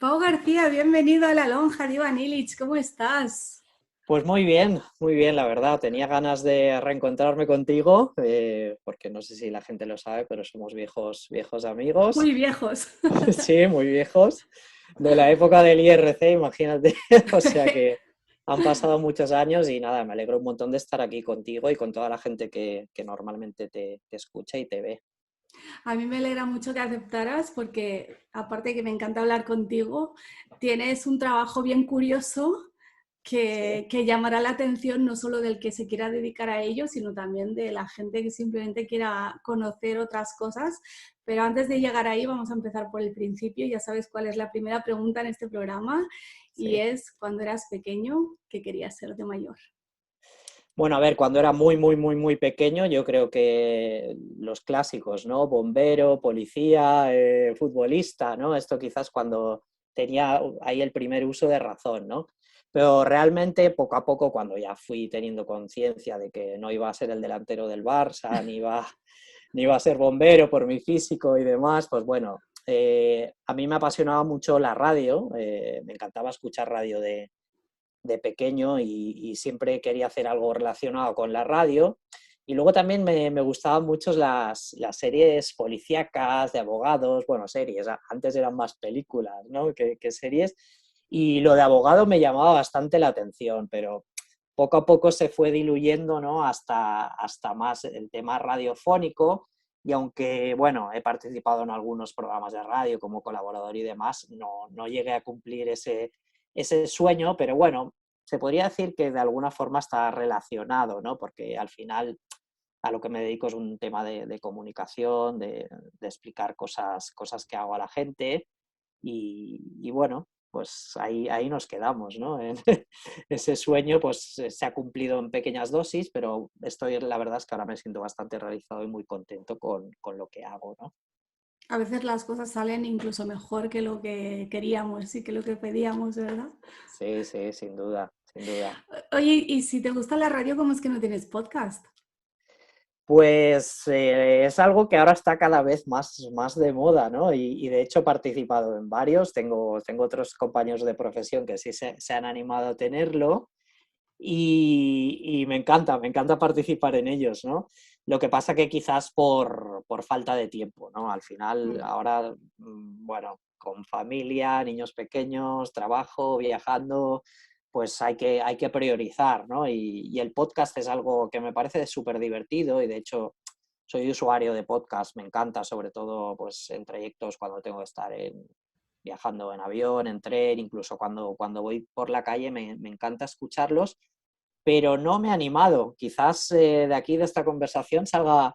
Pau García, bienvenido a La Lonja de Iván Illich, ¿cómo estás? Pues muy bien, la verdad. Tenía ganas de reencontrarme contigo, porque no sé si la gente lo sabe, pero somos viejos amigos. Muy viejos. Sí, muy viejos. De la época del IRC, imagínate. O sea que han pasado muchos años y nada, me alegro un montón de estar aquí contigo y con toda la gente que normalmente te escucha y te ve. A mí me alegra mucho que aceptaras porque, aparte de que me encanta hablar contigo, tienes un trabajo bien curioso Sí, que llamará la atención no solo del que se quiera dedicar a ello, sino también de la gente que simplemente quiera conocer otras cosas. Pero antes de llegar ahí, vamos a empezar por el principio. Ya sabes cuál es la primera pregunta en este programa y sí. es, cuando eras pequeño, ¿qué querías ser de mayor? Bueno, a ver, cuando era muy pequeño, yo creo que los clásicos, ¿no? Bombero, policía, futbolista, ¿no? Esto quizás cuando tenía ahí el primer uso de razón, ¿no? Pero realmente poco a poco, cuando ya fui teniendo conciencia de que no iba a ser el delantero del Barça, ni iba a ser bombero por mi físico y demás, pues bueno, a mí me apasionaba mucho la radio, me encantaba escuchar radio de pequeño y siempre quería hacer algo relacionado con la radio. Y luego también me gustaban mucho las series policíacas, de abogados, bueno, series, antes eran más películas, ¿no? que series. Y lo de abogado me llamaba bastante la atención, pero poco a poco se fue diluyendo, ¿no? Hasta más el tema radiofónico. Y aunque, bueno, he participado en algunos programas de radio como colaborador y demás, no llegué a cumplir ese sueño, pero bueno, se podría decir que de alguna forma está relacionado, ¿no? Porque al final a lo que me dedico es un tema de comunicación, de explicar cosas que hago a la gente y bueno, pues ahí nos quedamos, ¿no? Ese sueño pues se ha cumplido en pequeñas dosis, pero la verdad es que ahora me siento bastante realizado y muy contento con lo que hago, ¿no? A veces las cosas salen incluso mejor que lo que queríamos y que lo que pedíamos, ¿verdad? Sí, sí, sin duda, sin duda. Oye, y si te gusta la radio, ¿cómo es que no tienes podcast? Pues es algo que ahora está cada vez más de moda, ¿no? Y de hecho he participado en varios, tengo otros compañeros de profesión que sí se han animado a tenerlo y me encanta participar en ellos, ¿no? Lo que pasa que quizás por falta de tiempo, ¿no? Al final, Mm. ahora, bueno, con familia, niños pequeños, trabajo, viajando, pues hay que priorizar, ¿no? Y el podcast es algo que me parece súper divertido y de hecho soy usuario de podcast, me encanta, sobre todo pues en trayectos cuando tengo que estar viajando en avión, en tren, incluso cuando voy por la calle me encanta escucharlos, pero no me he animado. Quizás de aquí, de esta conversación, salga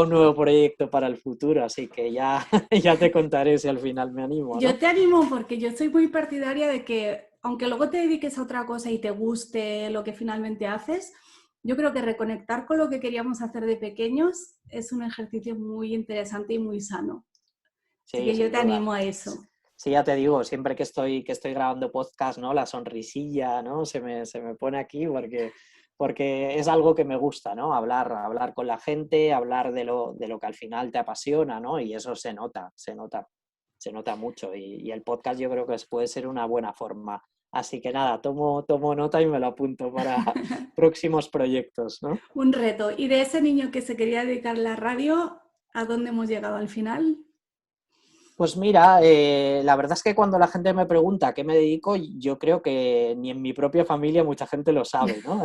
un nuevo proyecto para el futuro, así que ya, ya te contaré si al final me animo, Yo ¿no? te animo porque yo soy muy partidaria de que, aunque luego te dediques a otra cosa y te guste lo que finalmente haces, yo creo que reconectar con lo que queríamos hacer de pequeños es un ejercicio muy interesante y muy sano. Así Sí, que yo sin te duda. animo a eso. Sí, ya te digo, siempre que estoy grabando podcast, ¿no? La sonrisilla, ¿no? Se me pone aquí porque es algo que me gusta, ¿no? Hablar con la gente, hablar de lo que al final te apasiona, ¿no? Y eso se nota mucho. Y el podcast yo creo que puede ser una buena forma. Así que nada, tomo nota y me lo apunto para próximos proyectos, ¿no? Un reto. Y de ese niño que se quería dedicar a la radio, ¿a dónde hemos llegado al final? Pues mira, la verdad es que cuando la gente me pregunta a qué me dedico, yo creo que ni en mi propia familia mucha gente lo sabe, ¿no?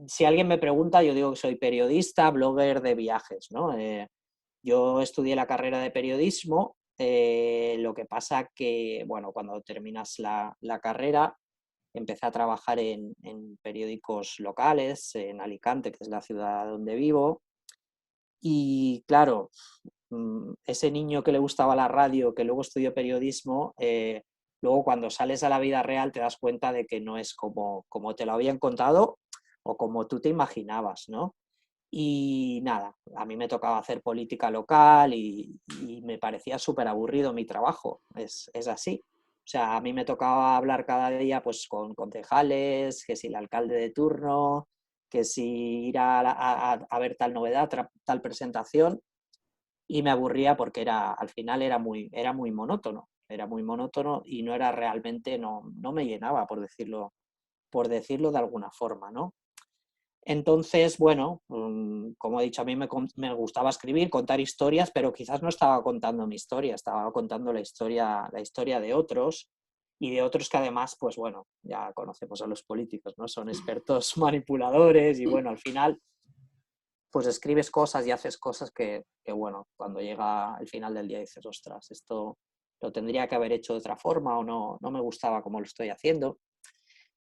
Si alguien me pregunta, yo digo que soy periodista, blogger de viajes, ¿no? Yo estudié la carrera de periodismo, lo que pasa que, bueno, cuando terminas la carrera, empecé a trabajar en periódicos locales, en Alicante, que es la ciudad donde vivo, y claro, ese niño que le gustaba la radio, que luego estudió periodismo, luego cuando sales a la vida real te das cuenta de que no es como te lo habían contado o como tú te imaginabas, ¿no? Y nada, a mí me tocaba hacer política local y me parecía súper aburrido mi trabajo, es así. O sea, a mí me tocaba hablar cada día pues con concejales, que si el alcalde de turno, que si ir a ver tal novedad, tal presentación, y me aburría porque al final era muy monótono. era muy monótono y no era realmente, no me llenaba, por decirlo de alguna forma, ¿no? Entonces, bueno, como he dicho, a mí me gustaba escribir, contar historias, pero quizás no estaba contando mi historia, estaba contando la historia de otros y de otros que además, pues bueno, ya conocemos a los políticos, ¿no? Son expertos manipuladores y bueno, al final, pues escribes cosas y haces cosas que bueno, cuando llega el final del día dices, ostras, esto lo tendría que haber hecho de otra forma o no me gustaba cómo lo estoy haciendo.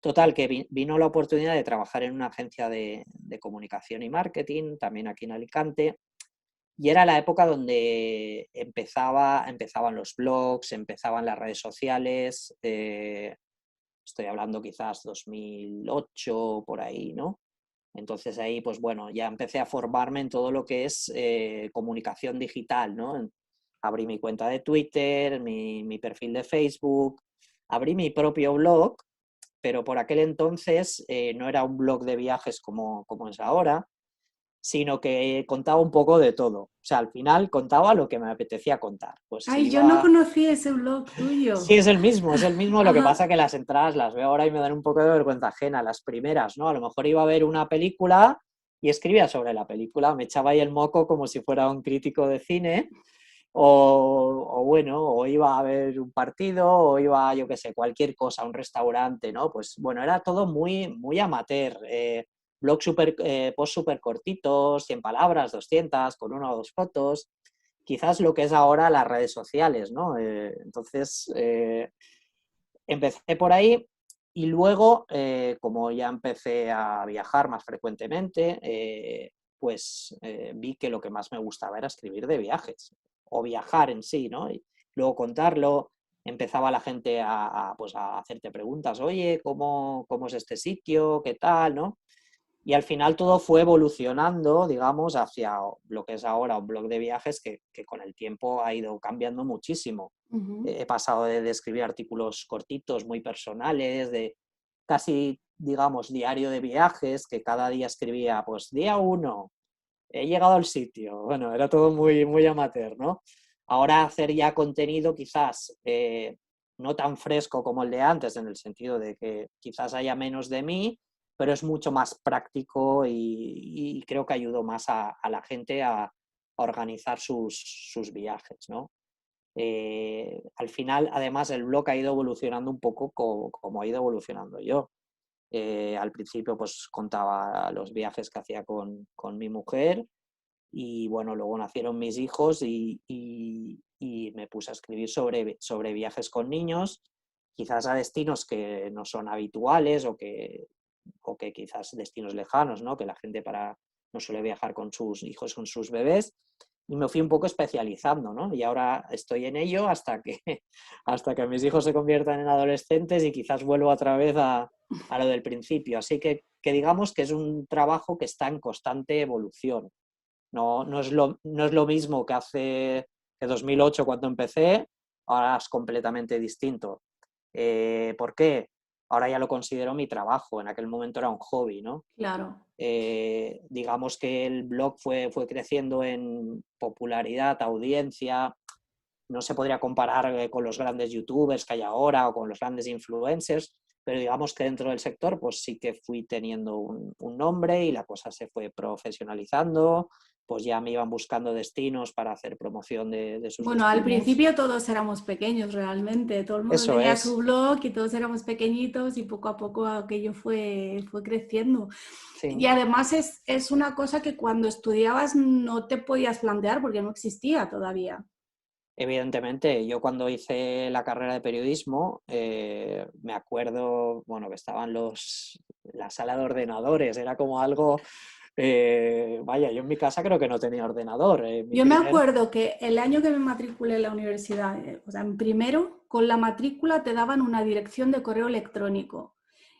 Total, que vino la oportunidad de trabajar en una agencia de comunicación y marketing, también aquí en Alicante, y era la época donde empezaban los blogs, empezaban las redes sociales, estoy hablando quizás 2008, por ahí, ¿no? Entonces ahí, pues bueno, ya empecé a formarme en todo lo que es comunicación digital, ¿no? Abrí mi cuenta de Twitter, mi perfil de Facebook, abrí mi propio blog, pero por aquel entonces no era un blog de viajes como es ahora, sino que contaba un poco de todo. O sea, al final contaba lo que me apetecía contar. Pues si Ay, yo no iba... conocí ese blog Sí, tuyo. es el mismo, lo que pasa Ajá. que las entradas las veo ahora y me dan un poco de vergüenza ajena, las primeras, ¿no? A lo mejor iba a ver una película y escribía sobre la película, me echaba ahí el moco como si fuera un crítico de cine, o bueno, o iba a ver un partido, o iba, yo qué sé, cualquier cosa, un restaurante, ¿no? Pues bueno, era todo muy, muy amateur. Blog post súper cortitos, 100 palabras, 200, con una o dos fotos. Quizás lo que es ahora las redes sociales, ¿no? Entonces, empecé por ahí y luego, como ya empecé a viajar más frecuentemente, pues vi que lo que más me gustaba era escribir de viajes o viajar en sí, ¿no? Y luego contarlo, empezaba la gente pues a hacerte preguntas, oye, ¿cómo es este sitio? ¿Qué tal? ¿No? Y al final todo fue evolucionando, digamos, hacia lo que es ahora un blog de viajes que con el tiempo ha ido cambiando muchísimo. Ujú. He pasado de escribir artículos cortitos, muy personales, de casi, digamos, diario de viajes, que cada día escribía, pues, día uno, he llegado al sitio. Bueno, era todo muy, muy amateur, ¿no? Ahora hacer ya contenido quizás no tan fresco como el de antes, en el sentido de que quizás haya menos de mí, pero es mucho más práctico y creo que ayudó más a la gente a organizar sus viajes, ¿no? Al final, además, el blog ha ido evolucionando un poco como ha ido evolucionando yo. Al principio, pues contaba los viajes que hacía con mi mujer y bueno, luego nacieron mis hijos y me puse a escribir sobre viajes con niños, quizás a destinos que no son habituales o que quizás destinos lejanos, ¿no? Que la gente no suele viajar con sus hijos, con sus bebés. Y me fui un poco especializando, ¿no? Y ahora estoy en ello hasta que mis hijos se conviertan en adolescentes y quizás vuelvo otra vez a lo del principio. Así que digamos que es un trabajo que está en constante evolución. No es lo mismo que hace 2008 cuando empecé, ahora es completamente distinto. ¿Por qué? Ahora ya lo considero mi trabajo, en aquel momento era un hobby, ¿no? Claro. Digamos que el blog fue creciendo en popularidad, audiencia, no se podría comparar con los grandes youtubers que hay ahora o con los grandes influencers, pero digamos que dentro del sector pues sí que fui teniendo un nombre y la cosa se fue profesionalizando, pues ya me iban buscando destinos para hacer promoción de sus Bueno, al destinos. principio todos éramos pequeños realmente, todo el mundo Eso tenía su es, blog y todos éramos pequeñitos y poco a poco aquello fue creciendo. Y sí. además es una cosa que cuando estudiabas no te podías plantear porque no existía todavía. Evidentemente, yo cuando hice la carrera de periodismo, me acuerdo, bueno, que estaban la sala de ordenadores, era como algo, vaya, yo en mi casa creo que no tenía ordenador. Yo me acuerdo que el año que me matriculé en la universidad, o sea, en primero, con la matrícula te daban una dirección de correo electrónico.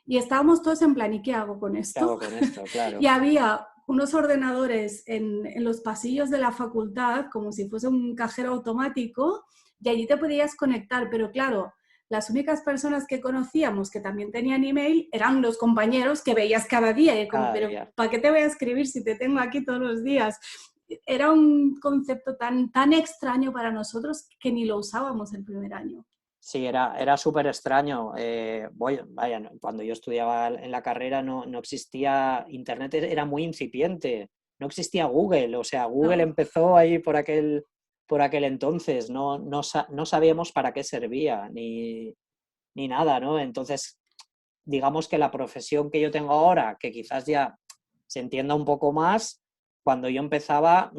Y estábamos todos en plan, ¿y qué hago con ¿Qué esto? hago con esto? Y Claro. había unos ordenadores en los pasillos de la facultad, como si fuese un cajero automático, y allí te podías conectar. Pero claro, las únicas personas que conocíamos que también tenían email eran los compañeros que veías cada día. Y como, Cada pero día. ¿para qué te voy a escribir si te tengo aquí todos los días? Era un concepto tan extraño para nosotros que ni lo usábamos el primer año. Sí, era súper extraño. Vaya, cuando yo estudiaba en la carrera no existía, Internet era muy incipiente, no existía Google, o sea, Google No. empezó ahí por aquel entonces, no sabíamos para qué servía ni nada, ¿no? Entonces, digamos que la profesión que yo tengo ahora, que quizás ya se entienda un poco más, cuando yo empezaba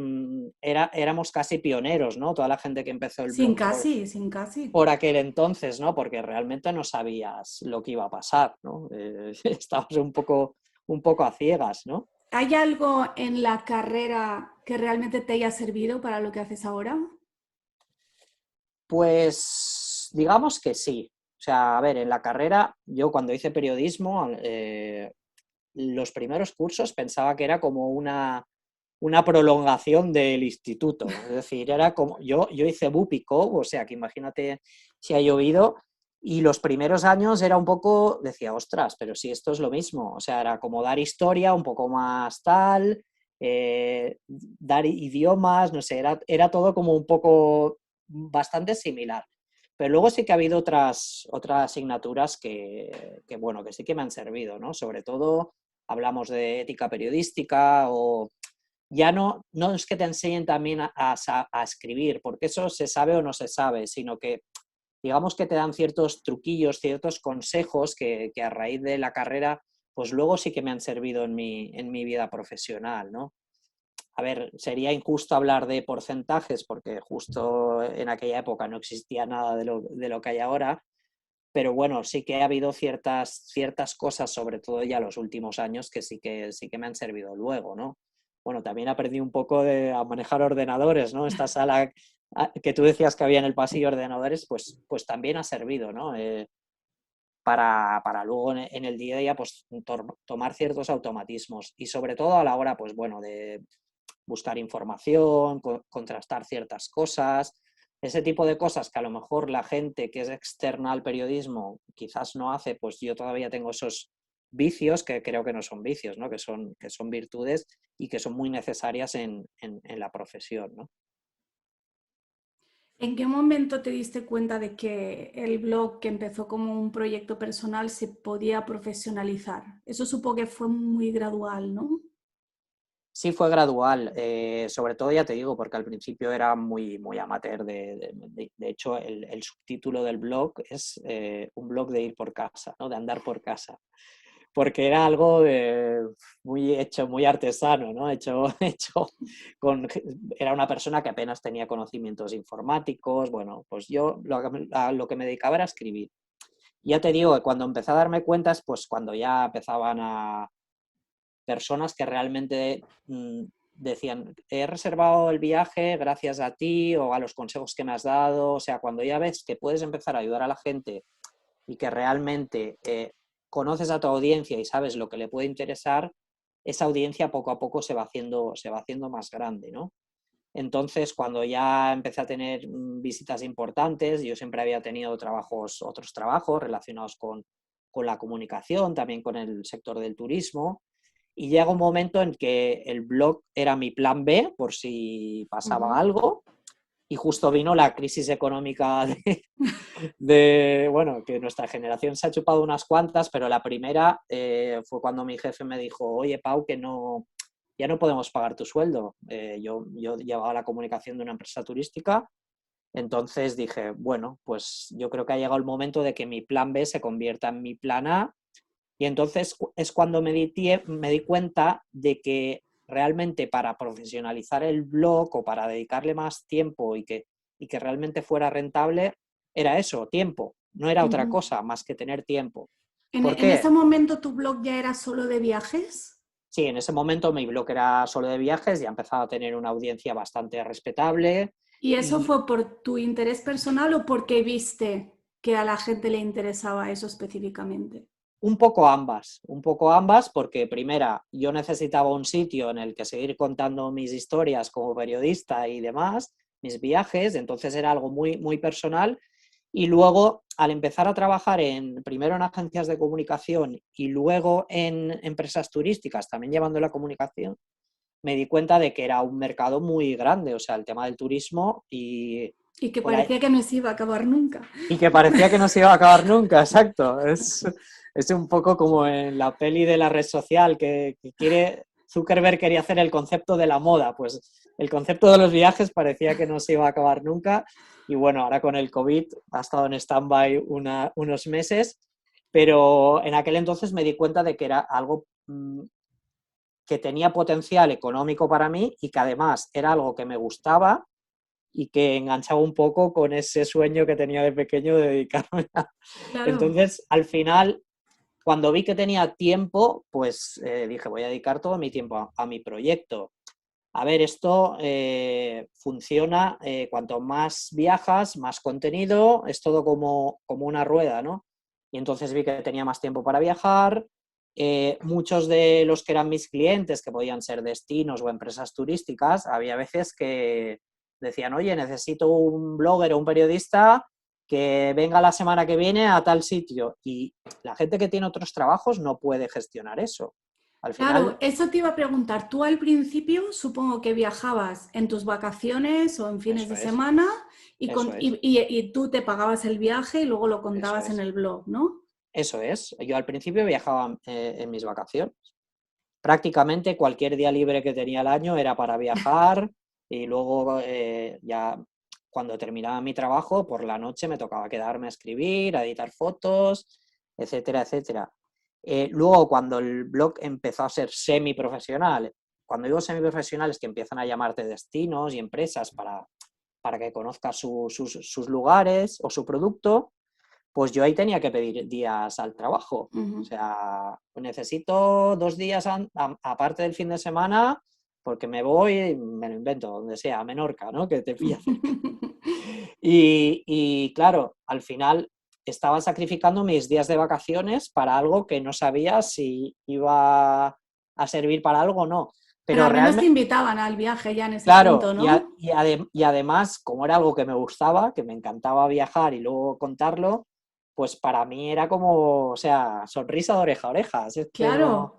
éramos casi pioneros, ¿no? Toda la gente que empezó el Sin blog casi, sin casi. por aquel entonces, ¿no? Porque realmente no sabías lo que iba a pasar, ¿no? Estabas un poco a ciegas, ¿no? ¿Hay algo en la carrera que realmente te haya servido para lo que haces ahora? Pues digamos que sí. O sea, a ver, en la carrera, yo cuando hice periodismo, los primeros cursos pensaba que era como una prolongación del instituto. Es decir, era como, yo hice Bupico, o sea, que imagínate si ha llovido, y los primeros años era un poco, decía, ostras, pero si esto es lo mismo. O sea, era como dar historia, un poco más tal, dar idiomas, no sé, era todo como un poco bastante similar. Pero luego sí que ha habido otras asignaturas bueno, que sí que me han servido, ¿no? Sobre todo hablamos de ética periodística o ya no es que te enseñen también a escribir, porque eso se sabe o no se sabe, sino que digamos que te dan ciertos truquillos, ciertos consejos que a raíz de la carrera, pues luego sí que me han servido en mi vida profesional, ¿no? A ver, sería injusto hablar de porcentajes porque justo en aquella época no existía nada de lo que hay ahora, pero bueno, sí que ha habido ciertas cosas, sobre todo ya los últimos años, que sí que me han servido luego, ¿no? Bueno, también aprendí un poco a manejar ordenadores, ¿no? Esta sala que tú decías que había en el pasillo ordenadores, pues también ha servido, ¿no? Para luego en el día a día pues, tomar ciertos automatismos y sobre todo a la hora, pues bueno, de buscar información, contrastar ciertas cosas, ese tipo de cosas que a lo mejor la gente que es externa al periodismo quizás no hace, pues yo todavía tengo esos vicios que creo que no son vicios, ¿no? Que son virtudes y que son muy necesarias en la profesión, ¿no? ¿En qué momento te diste cuenta de que el blog, que empezó como un proyecto personal, se podía profesionalizar? Eso supongo que fue muy gradual, ¿no? Sí, fue gradual, sobre todo ya te digo, porque al principio era muy amateur. De hecho, el subtítulo del blog es un blog de ir por casa, ¿no? De andar por casa, porque era algo muy hecho, muy artesano, ¿no? Hecho con... Era una persona que apenas tenía conocimientos informáticos, bueno, pues yo a lo que me dedicaba era a escribir. Ya te digo que cuando empecé a darme cuenta es pues cuando ya empezaban a personas que realmente decían, he reservado el viaje gracias a ti o a los consejos que me has dado. O sea, cuando ya ves que puedes empezar a ayudar a la gente y que realmente conoces a tu audiencia y sabes lo que le puede interesar, esa audiencia poco a poco se va haciendo más grande, ¿no? Entonces, cuando ya empecé a tener visitas importantes, yo siempre había tenido otros trabajos relacionados con la comunicación, también con el sector del turismo, y llega un momento en que el blog era mi plan B por si pasaba Ujú. algo, y justo vino la crisis económica bueno, que nuestra generación se ha chupado unas cuantas, pero la primera fue cuando mi jefe me dijo, oye, Pau, que no, ya no podemos pagar tu sueldo. Yo llevaba la comunicación de una empresa turística, entonces dije, bueno, pues yo creo que ha llegado el momento de que mi plan B se convierta en mi plan A, y entonces es cuando me di cuenta de que realmente para profesionalizar el blog o para dedicarle más tiempo y que realmente fuera rentable, era eso, tiempo. No era otra Ujú. cosa más que tener tiempo. ¿Por En ese qué? momento tu blog ya era solo de viajes? Sí, en ese momento mi blog era solo de viajes, ya empezaba a tener una audiencia bastante respetable ¿Y eso y fue por tu interés personal o porque viste que a la gente le interesaba eso específicamente? un poco ambas, porque primera, yo necesitaba un sitio en el que seguir contando mis historias como periodista y demás, mis viajes, entonces era algo muy personal. Y luego, al empezar a trabajar primero en agencias de comunicación y luego en empresas turísticas, también llevando la comunicación, me di cuenta de que era un mercado muy grande, o sea, el tema del turismo, y Y que por ahí, parecía que no se iba a acabar nunca. y que parecía que no se iba a acabar nunca, exacto. Es un poco como en la peli de la red social Zuckerberg quería hacer el concepto de la moda, pues el concepto de los viajes parecía que no se iba a acabar nunca y bueno, ahora con el COVID ha estado en stand-by unos meses, pero en aquel entonces me di cuenta de que era algo que tenía potencial económico para mí y que además era algo que me gustaba y que enganchaba un poco con ese sueño que tenía de pequeño de dedicarme a... Claro. Entonces, al final, cuando vi que tenía tiempo, pues dije, voy a dedicar todo mi tiempo a mi proyecto. A ver, esto funciona, cuanto más viajas, más contenido, es todo como una rueda, ¿no? Y entonces vi que tenía más tiempo para viajar. Muchos de los que eran mis clientes, que podían ser destinos o empresas turísticas, había veces que decían, oye, necesito un blogger o un periodista que venga la semana que viene a tal sitio. Y la gente que tiene otros trabajos no puede gestionar eso. Al Claro, final, eso te iba a preguntar. Tú al principio supongo que viajabas en tus vacaciones o en fines eso de es, semana eso es, y tú te pagabas el viaje y luego lo eso contabas en es. el blog, ¿no? Eso es. Yo al principio viajaba en mis vacaciones. Prácticamente cualquier día libre que tenía el año era para viajar y luego ya cuando terminaba mi trabajo, por la noche me tocaba quedarme a escribir, a editar fotos, etcétera, etcétera. Luego, cuando el blog empezó a ser semiprofesional, cuando digo semiprofesional es que empiezan a llamarte destinos y empresas para que conozcas sus lugares o su producto, pues yo ahí tenía que pedir días al trabajo. O Ujú. sea, necesito 2 días aparte del fin de semana porque me voy, me lo invento, donde sea, a Menorca, ¿no? Que te pilla cerca. Y claro, al final estaba sacrificando mis días de vacaciones para algo que no sabía si iba a servir para algo o no. Pero Pero al menos te realmente, invitaban al viaje ya en ese claro, punto, ¿no? y además, como era algo que me gustaba, que me encantaba viajar y luego contarlo, pues para mí era como, o sea, sonrisa de oreja a oreja, es que no, Claro.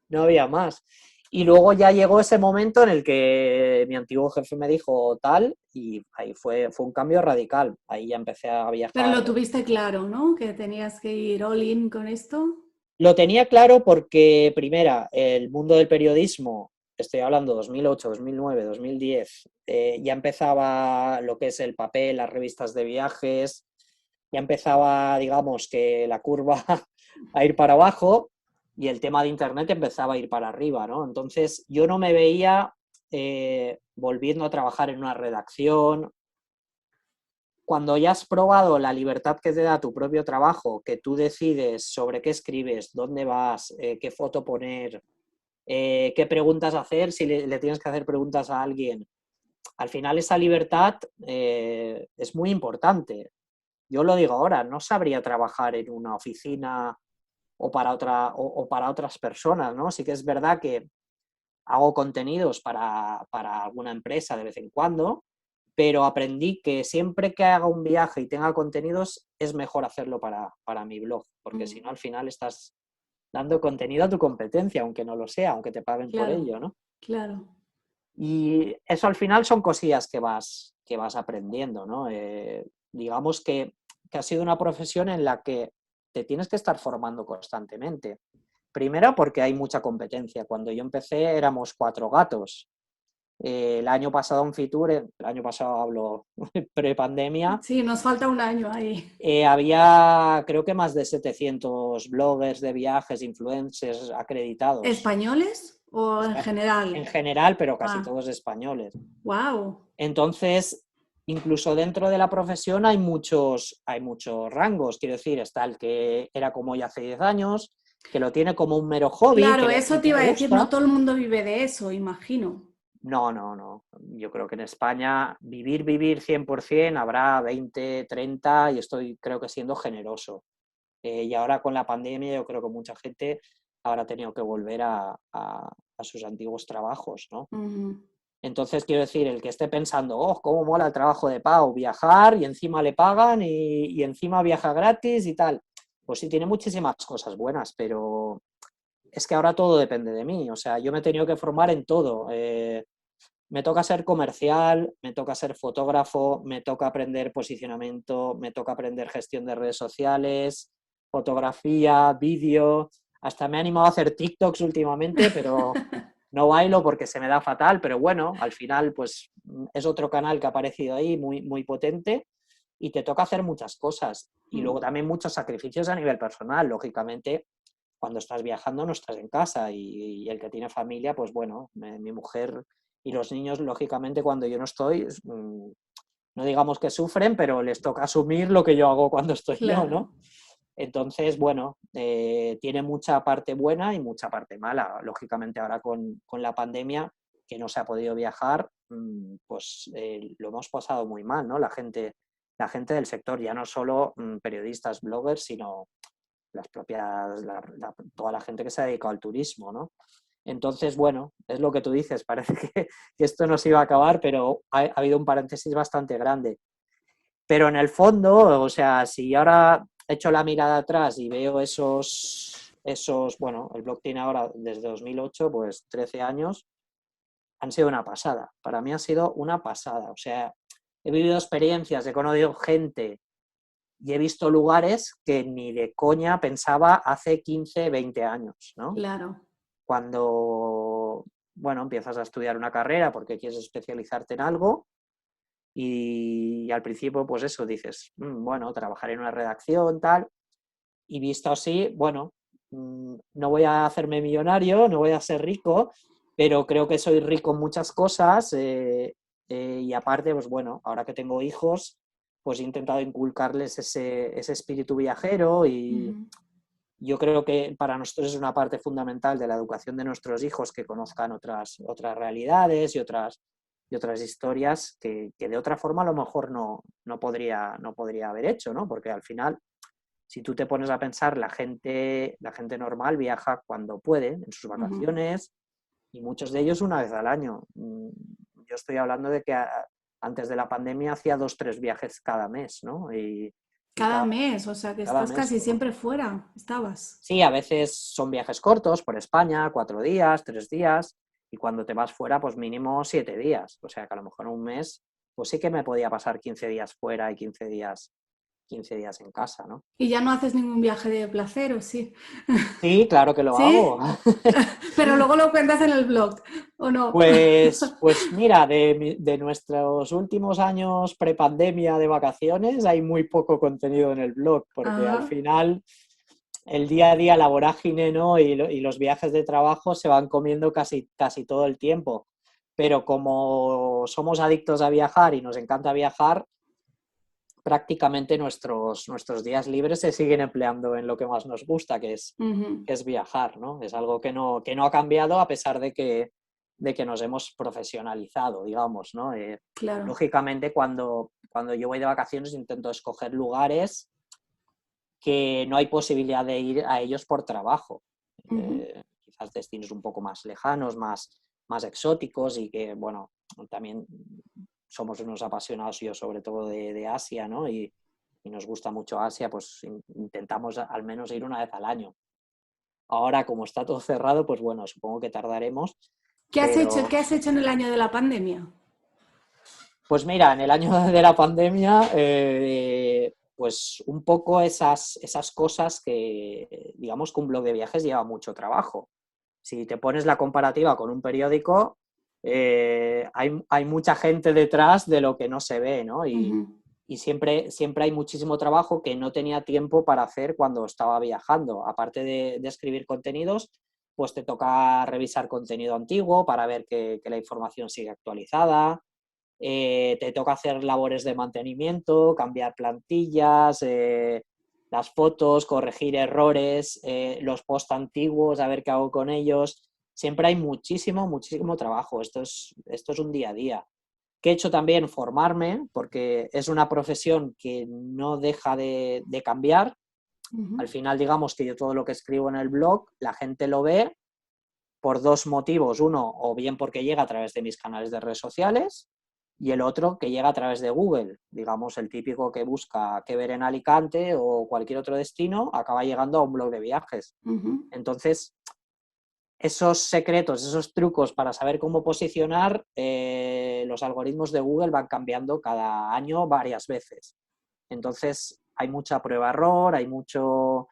no había más. Y luego ya llegó ese momento en el que mi antiguo jefe me dijo tal, y ahí fue un cambio radical. Ahí ya empecé a Pero lo viajar. tuviste claro, ¿no? Que tenías que ir all in con esto. Lo tenía claro porque, primera, el mundo del periodismo, estoy hablando 2008, 2009, 2010, ya empezaba lo que es el papel, las revistas de viajes, ya empezaba, digamos, que la curva a ir para abajo y el tema de Internet empezaba a ir para arriba, ¿no? Entonces yo no me veía volviendo a trabajar en una redacción. Cuando ya has probado la libertad que te da tu propio trabajo, que tú decides sobre qué escribes, dónde vas, qué foto poner, qué preguntas hacer, si le tienes que hacer preguntas a alguien, al final esa libertad es muy importante. Yo lo digo ahora, no sabría trabajar en una oficina o para otras personas, ¿no? Sí que es verdad que hago contenidos para alguna empresa de vez en cuando, pero aprendí que siempre que haga un viaje y tenga contenidos es mejor hacerlo para mi blog, porque si Mm, no al final estás dando contenido a tu competencia, aunque no lo sea, aunque te paguen por claro, ello, ¿no? claro. Y eso al final son cosillas que vas aprendiendo, ¿no? Digamos que ha sido una profesión en la que te tienes que estar formando constantemente. Primero porque hay mucha competencia. Cuando yo empecé éramos 4 gatos. El año pasado en Fitur, el año pasado hablo pre-pandemia, Sí, nos falta un año ahí. había creo que más de 700 bloggers de viajes, influencers acreditados. ¿Españoles o en general? En general, pero casi Ah, todos españoles. wow. Entonces, incluso dentro de la profesión hay muchos rangos. Quiero decir, está el que era como yo hace 10 años, que lo tiene como un mero hobby Claro, y eso te que iba le a decir, no gusta. todo el mundo vive de eso, imagino. No, no, no. Yo creo que en España vivir 100% habrá 20, 30 y estoy creo que siendo generoso. Y ahora con la pandemia yo creo que mucha gente habrá tenido que volver a sus antiguos trabajos, ¿no? Ujú. Entonces, quiero decir, el que esté pensando, oh, cómo mola el trabajo de Pau, viajar y encima le pagan y encima viaja gratis y tal. Pues sí, tiene muchísimas cosas buenas, pero es que ahora todo depende de mí. O sea, yo me he tenido que formar en todo. me toca ser comercial, me toca ser fotógrafo, me toca aprender posicionamiento, me toca aprender gestión de redes sociales, fotografía, vídeo. Hasta me he animado a hacer TikToks últimamente, pero no bailo porque se me da fatal. Pero bueno, al final pues es otro canal que ha aparecido ahí muy, muy potente y te toca hacer muchas cosas. Y luego también muchos sacrificios a nivel personal. Lógicamente, cuando estás viajando no estás en casa y el que tiene familia, pues bueno, mi mujer y los niños, lógicamente, cuando yo no estoy, no digamos que sufren, pero les toca asumir lo que yo hago cuando estoy yo, Claro. ¿no? Entonces, bueno, tiene mucha parte buena y mucha parte mala. Lógicamente, ahora con la pandemia, que no se ha podido viajar, pues lo hemos pasado muy mal, ¿no? La gente del sector, ya no solo periodistas, bloggers, sino las propias, toda la gente que se ha dedicado al turismo, ¿no? Entonces, bueno, es lo que tú dices, parece que esto no se iba a acabar, pero ha habido un paréntesis bastante grande. Pero en el fondo, o sea, si ahora echo la mirada atrás y veo bueno, el blog tiene ahora desde 2008, pues 13 años, han sido una pasada. Para mí ha sido una pasada. O sea, he vivido experiencias, he conocido gente y he visto lugares que ni de coña pensaba hace 15, 20 años, ¿no? Claro. Cuando, bueno, empiezas a estudiar una carrera porque quieres especializarte en algo y al principio, pues eso, dices, bueno, trabajar en una redacción, tal, y visto así, bueno, no voy a hacerme millonario, no voy a ser rico, pero creo que soy rico en muchas cosas y aparte, pues bueno, ahora que tengo hijos, pues he intentado inculcarles ese espíritu viajero y Ujú. yo creo que para nosotros es una parte fundamental de la educación de nuestros hijos que conozcan otras realidades y otras historias que de otra forma a lo mejor no podría haber hecho, ¿no? Porque al final, si tú te pones a pensar, la gente normal viaja cuando puede, en sus Ujú. vacaciones, y muchos de ellos una vez al año. Yo estoy hablando de que antes de la pandemia hacía 2, 3 viajes cada mes, ¿no? Y Cada mes, o sea que cada estás mes. casi siempre fuera, estabas. Sí, a veces son viajes cortos por España, 4 días, 3 días, y cuando te vas fuera, pues mínimo 7 días. O sea que a lo mejor un mes, pues sí que me podía pasar 15 días fuera y 15 días en casa, ¿no? Y ya no haces ningún viaje de placer, ¿o sí? Sí, claro que lo hago. ¿Sí? Pero luego lo cuentas en el blog, ¿o no? Pues mira, de nuestros últimos años prepandemia de vacaciones hay muy poco contenido en el blog, porque al Ajá. final el día a día, la vorágine, ¿no? Y los viajes de trabajo se van comiendo casi todo el tiempo. Pero como somos adictos a viajar y nos encanta viajar, prácticamente nuestros días libres se siguen empleando en lo que más nos gusta, Ujú. que es viajar, ¿no? Es algo que no ha cambiado a pesar de que nos hemos profesionalizado, digamos, ¿no? Claro. Lógicamente, cuando yo voy de vacaciones intento escoger lugares que no hay posibilidad de ir a ellos por trabajo. Ujú. Quizás destinos un poco más lejanos, más exóticos y que, bueno, también somos unos apasionados, yo sobre todo de Asia, ¿no? Y nos gusta mucho Asia, pues intentamos al menos ir una vez al año. Ahora, como está todo cerrado, pues bueno, supongo que tardaremos, ¿Qué has hecho? pero ¿Qué has hecho en el año de la pandemia? pues mira, en el año de la pandemia, pues un poco esas cosas que, digamos que un blog de viajes lleva mucho trabajo. Si te pones la comparativa con un periódico, hay mucha gente detrás de lo que no se ve, ¿no? Ujú. Y siempre hay muchísimo trabajo que no tenía tiempo para hacer cuando estaba viajando. Aparte de escribir contenidos, pues te toca revisar contenido antiguo para ver que la información sigue actualizada, te toca hacer labores de mantenimiento, cambiar plantillas, las fotos, corregir errores, los posts antiguos, a ver qué hago con ellos. Siempre hay muchísimo trabajo. Esto es un día a día. Que he hecho también formarme, porque es una profesión que no deja de cambiar. Al Ujú. final, digamos que yo todo lo que escribo en el blog, la gente lo ve por 2 motivos. Uno, o bien porque llega a través de mis canales de redes sociales, y el otro que llega a través de Google. Digamos, el típico que busca qué ver en Alicante o cualquier otro destino, acaba llegando a un blog de viajes. Ujú. Entonces, esos secretos, esos trucos para saber cómo posicionar, los algoritmos de Google van cambiando cada año varias veces. Entonces hay mucha prueba-error, hay mucho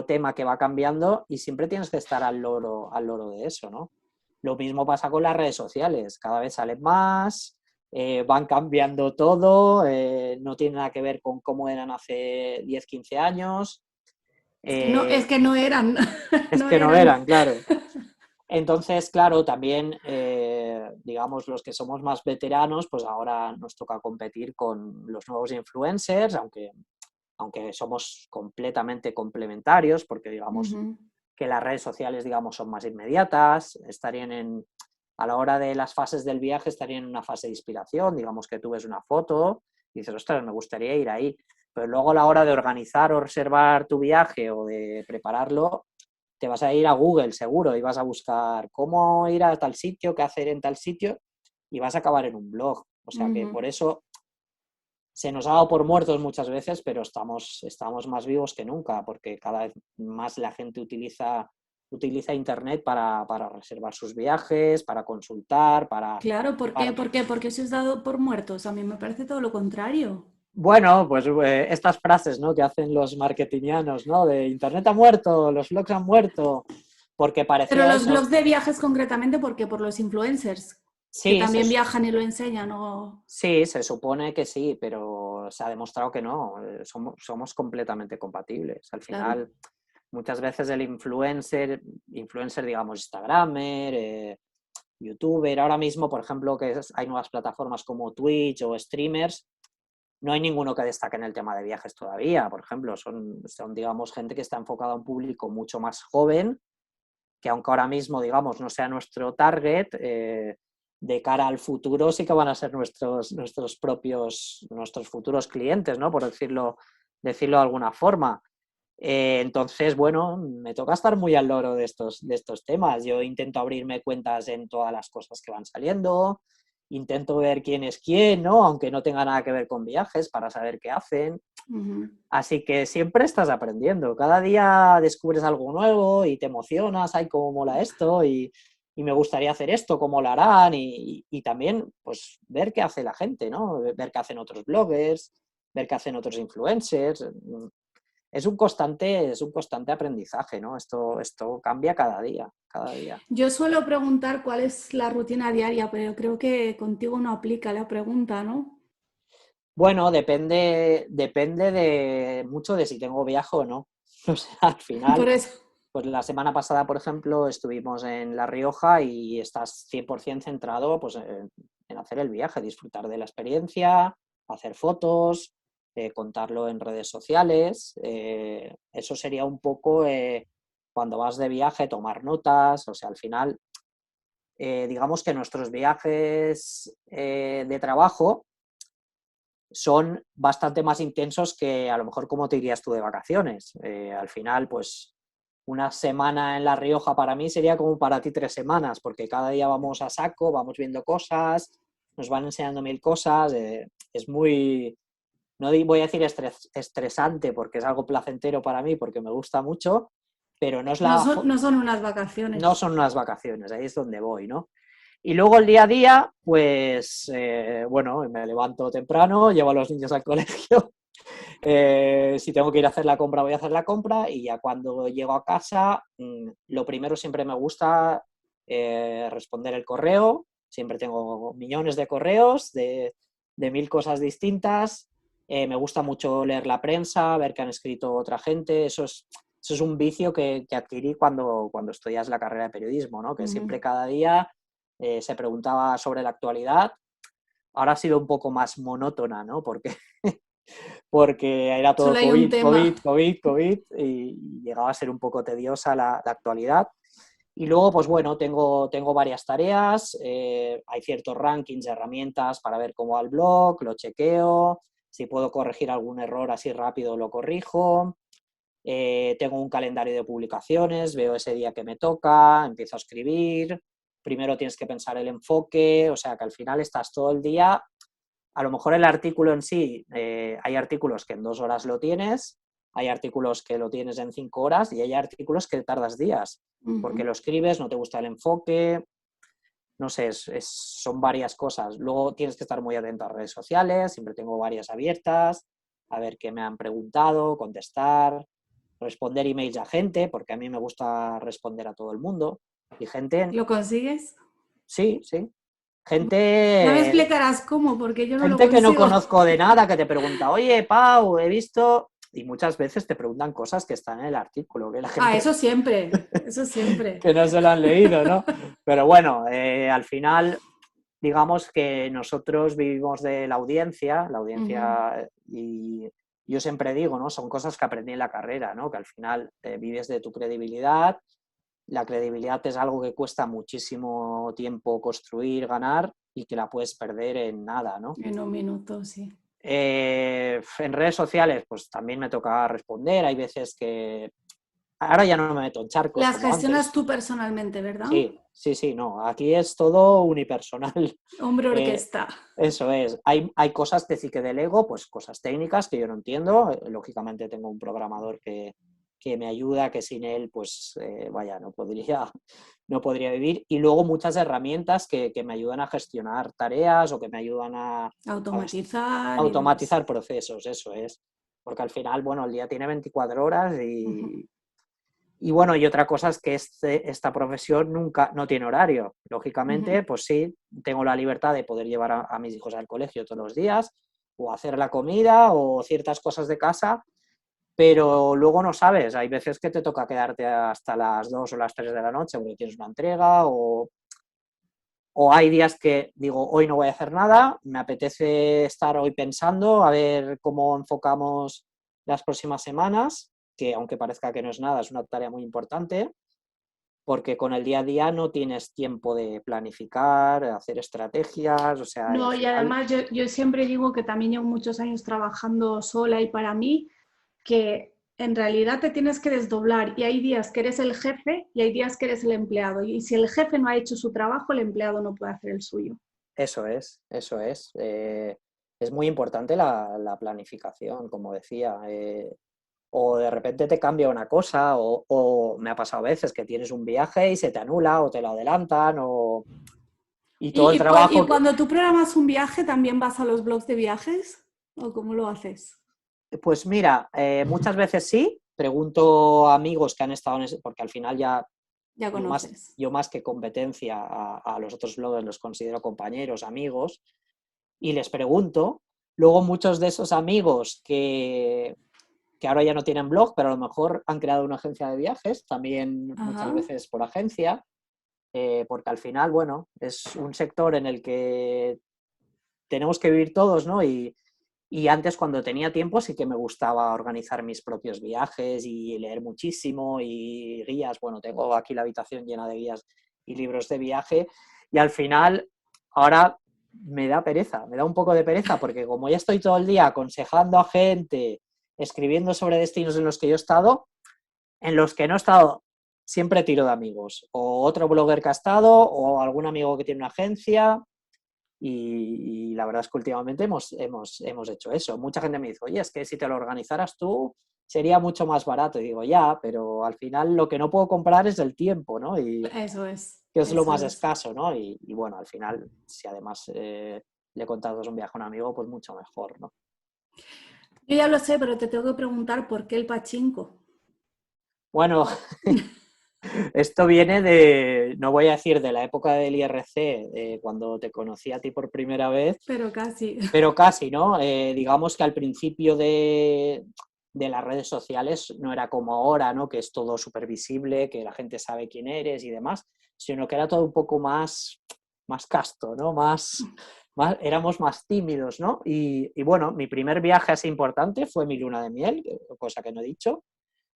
tema que va cambiando y siempre tienes que estar al loro de eso, ¿no? Lo mismo pasa con las redes sociales, cada vez salen más, van cambiando todo, no tiene nada que ver con cómo eran hace 10, 15 años. Es que no eran. Es No que no eran. eran, claro. Entonces, claro, también, digamos, los que somos más veteranos, pues ahora nos toca competir con los nuevos influencers, aunque somos completamente complementarios, porque digamos Uh-huh. que las redes sociales, digamos, son más inmediatas, a la hora de las fases del viaje estarían en una fase de inspiración, digamos que tú ves una foto y dices, ostras, me gustaría ir ahí, pero luego a la hora de organizar o reservar tu viaje o de prepararlo, te vas a ir a Google seguro y vas a buscar cómo ir a tal sitio, qué hacer en tal sitio y vas a acabar en un blog. O sea que por eso se nos ha dado por muertos muchas veces, pero estamos más vivos que nunca porque cada vez más la gente utiliza Internet para reservar sus viajes, para consultar, Claro, ¿por qué? para... ¿Por qué? Porque se os dado por muertos. A mí me parece todo lo contrario. Bueno, pues estas frases, ¿no?, que hacen los marketingianos, ¿no? De Internet ha muerto, los blogs han muerto, porque Pero parecía los eso. blogs de viajes concretamente, ¿por qué? Por los influencers, que Sí, también viajan y lo enseñan, ¿o? sí, se supone que sí, pero se ha demostrado que no. Somos completamente compatibles. Al Claro. final, muchas veces el influencer, digamos, Instagramer, YouTuber, ahora mismo, por ejemplo, hay nuevas plataformas como Twitch o streamers, no hay ninguno que destaque en el tema de viajes todavía. Por ejemplo, son digamos, gente que está enfocada a un público mucho más joven, que aunque ahora mismo, digamos, no sea nuestro target, de cara al futuro sí que van a ser nuestros futuros clientes, ¿no? Por decirlo de alguna forma. Entonces, bueno, me toca estar muy al loro de estos temas. Yo intento abrirme cuentas en todas las cosas que van saliendo, intento ver quién es quién, ¿no? Aunque no tenga nada que ver con viajes, para saber qué hacen. Uh-huh. Así que siempre estás aprendiendo. Cada día descubres algo nuevo y te emocionas, ay, cómo mola esto y me gustaría hacer esto, cómo lo harán y también, pues, ver qué hace la gente, ¿no? Ver qué hacen otros bloggers, ver qué hacen otros influencers. Es un constante aprendizaje, ¿no? Esto cambia cada día, cada día. Yo suelo preguntar cuál es la rutina diaria, pero creo que contigo no aplica la pregunta, ¿no? Bueno, depende de mucho de si tengo viaje o no. O sea, al Por final, eso. pues la semana pasada, por ejemplo, estuvimos en La Rioja y estás 100% centrado, pues, en hacer el viaje, disfrutar de la experiencia, hacer fotos, contarlo en redes sociales. Eso sería un poco, cuando vas de viaje, tomar notas. O sea, al final, digamos que nuestros viajes, de trabajo son bastante más intensos que a lo mejor como te irías tú de vacaciones. Al final, pues una semana en La Rioja para mí sería como para ti 3 semanas, porque cada día vamos a saco, vamos viendo cosas, nos van enseñando mil cosas. Es muy, no voy a decir estresante, porque es algo placentero para mí, porque me gusta mucho, pero no es No la, son, no son unas no vacaciones. son unas vacaciones, ahí es donde voy, ¿no? Y luego el día a día, pues, bueno, me levanto temprano, llevo a los niños al colegio, si tengo que ir a hacer la compra, voy a hacer la compra y ya cuando llego a casa, lo primero siempre me gusta, responder el correo. Siempre tengo millones de correos de mil cosas distintas. Me gusta mucho leer la prensa, ver qué han escrito otra gente. Eso es un vicio que adquirí cuando estudias la carrera de periodismo, ¿no? Que Uh-huh. siempre cada día, se preguntaba sobre la actualidad. Ahora ha sido un poco más monótona, ¿no? Porque era todo Solo hay un COVID, tema. COVID, COVID, COVID y llegaba a ser un poco tediosa la actualidad. Y luego, pues bueno, tengo varias tareas, hay ciertos rankings de herramientas para ver cómo va el blog, lo chequeo, si puedo corregir algún error así rápido lo corrijo. Tengo un calendario de publicaciones, veo ese día que me toca, empiezo a escribir, primero tienes que pensar el enfoque, o sea que al final estás todo el día, a lo mejor el artículo en sí, hay artículos que en 2 horas lo tienes, Hay artículos que lo tienes en 5 horas y hay artículos que tardas días, porque lo escribes, no te gusta el enfoque, no sé, son varias cosas. Luego tienes que estar muy atento a redes sociales, siempre tengo varias abiertas, a ver qué me han preguntado, contestar, responder emails a gente, porque a mí me gusta responder a todo el mundo. Y gente... ¿Lo consigues? Sí, sí. Ya me Gente, explicarás cómo, porque yo no lo gente que no consigo. conozco de nada, que te pregunta, oye, Pau, he visto... Y muchas veces te preguntan cosas que están en el artículo, que la Ah, gente eso siempre, eso siempre. que no se lo han leído, ¿no? Pero bueno, al final, digamos que nosotros vivimos de la audiencia, y yo siempre digo, ¿no? Son cosas que aprendí en la carrera, ¿no? Que al final vives de tu credibilidad. La credibilidad es algo que cuesta muchísimo tiempo construir, ganar, y que la puedes perder en nada, ¿no? En un minuto, sí. En redes sociales, pues también me toca responder. Hay veces que... Ahora ya no me meto en charcos Las como gestionas antes. tú personalmente, ¿verdad? Sí, sí, sí, no. Aquí es todo unipersonal. Hombre Eh, orquesta. Eso es. Hay cosas que sí que delego, pues cosas técnicas que yo no entiendo. Lógicamente tengo un programador que me ayuda, que sin él, pues vaya, no podría vivir. Y luego muchas herramientas que me ayudan a gestionar tareas o que me ayudan a Automatizar y demás. automatizar procesos, eso es. Porque al final, bueno, el día tiene 24 horas y bueno, y otra cosa es que esta profesión no tiene horario. Lógicamente, pues sí, tengo la libertad de poder llevar a mis hijos al colegio todos los días, o hacer la comida, o ciertas cosas de casa, pero luego no sabes. Hay veces que te toca quedarte hasta las 2 o las 3 de la noche porque tienes una entrega, o hay días que digo, hoy no voy a hacer nada, me apetece estar hoy pensando, a ver cómo enfocamos las próximas semanas, que aunque parezca que no es nada, es una tarea muy importante, porque con el día a día no tienes tiempo de planificar, hacer estrategias, o sea, al No, y final... además yo siempre digo que también llevo muchos años trabajando sola y para mí que en realidad te tienes que desdoblar y hay días que eres el jefe y hay días que eres el empleado. Y si el jefe no ha hecho su trabajo, el empleado no puede hacer el suyo. Eso es, eso es. Es muy importante la planificación, como decía. O de repente te cambia una cosa, o me ha pasado a veces que tienes un viaje y se te anula, o te lo adelantan, y todo el Y trabajo... cuando tú programas un viaje, ¿también vas a los blogs de viajes? ¿O cómo lo haces? Pues mira, muchas veces sí, pregunto a amigos que han estado en ese, porque al final ya Ya conoces. yo más que competencia a los otros bloggers los considero compañeros, amigos, y les pregunto. Luego muchos de esos amigos que ahora ya no tienen blog, pero a lo mejor han creado una agencia de viajes, también muchas Ajá. veces por agencia, porque al final, bueno, es un sector en el que tenemos que vivir todos, ¿no? Y antes, cuando tenía tiempo, sí que me gustaba organizar mis propios viajes y leer muchísimo y guías. Bueno, tengo aquí la habitación llena de guías y libros de viaje, y al final, ahora me da pereza, me da un poco de pereza, porque como ya estoy todo el día aconsejando a gente, escribiendo sobre destinos en los que yo he estado, en los que no he estado, siempre tiro de amigos, o otro blogger que ha estado, o algún amigo que tiene una agencia. Y la verdad es que últimamente hemos hecho eso. Mucha gente me dice, oye, es que si te lo organizaras tú sería mucho más barato. Y digo, ya, pero al final lo que no puedo comprar es el tiempo, ¿no? Y Eso es, que es lo eso más es. escaso, ¿no? Y bueno, al final, si además le he contado un viaje a un amigo, pues mucho mejor, ¿no? Yo ya lo sé, pero te tengo que preguntar por qué el pachinko. Bueno, esto viene de, no voy a decir de la época del IRC, cuando te conocí a ti por primera vez, Pero casi. pero casi, ¿no? Digamos que al principio de las redes sociales no era como ahora, ¿no? Que es todo súper visible, que la gente sabe quién eres y demás, sino que era todo un poco más casto, ¿no? Éramos más tímidos, ¿no? Y bueno, mi primer viaje así importante fue mi luna de miel, cosa que no he dicho.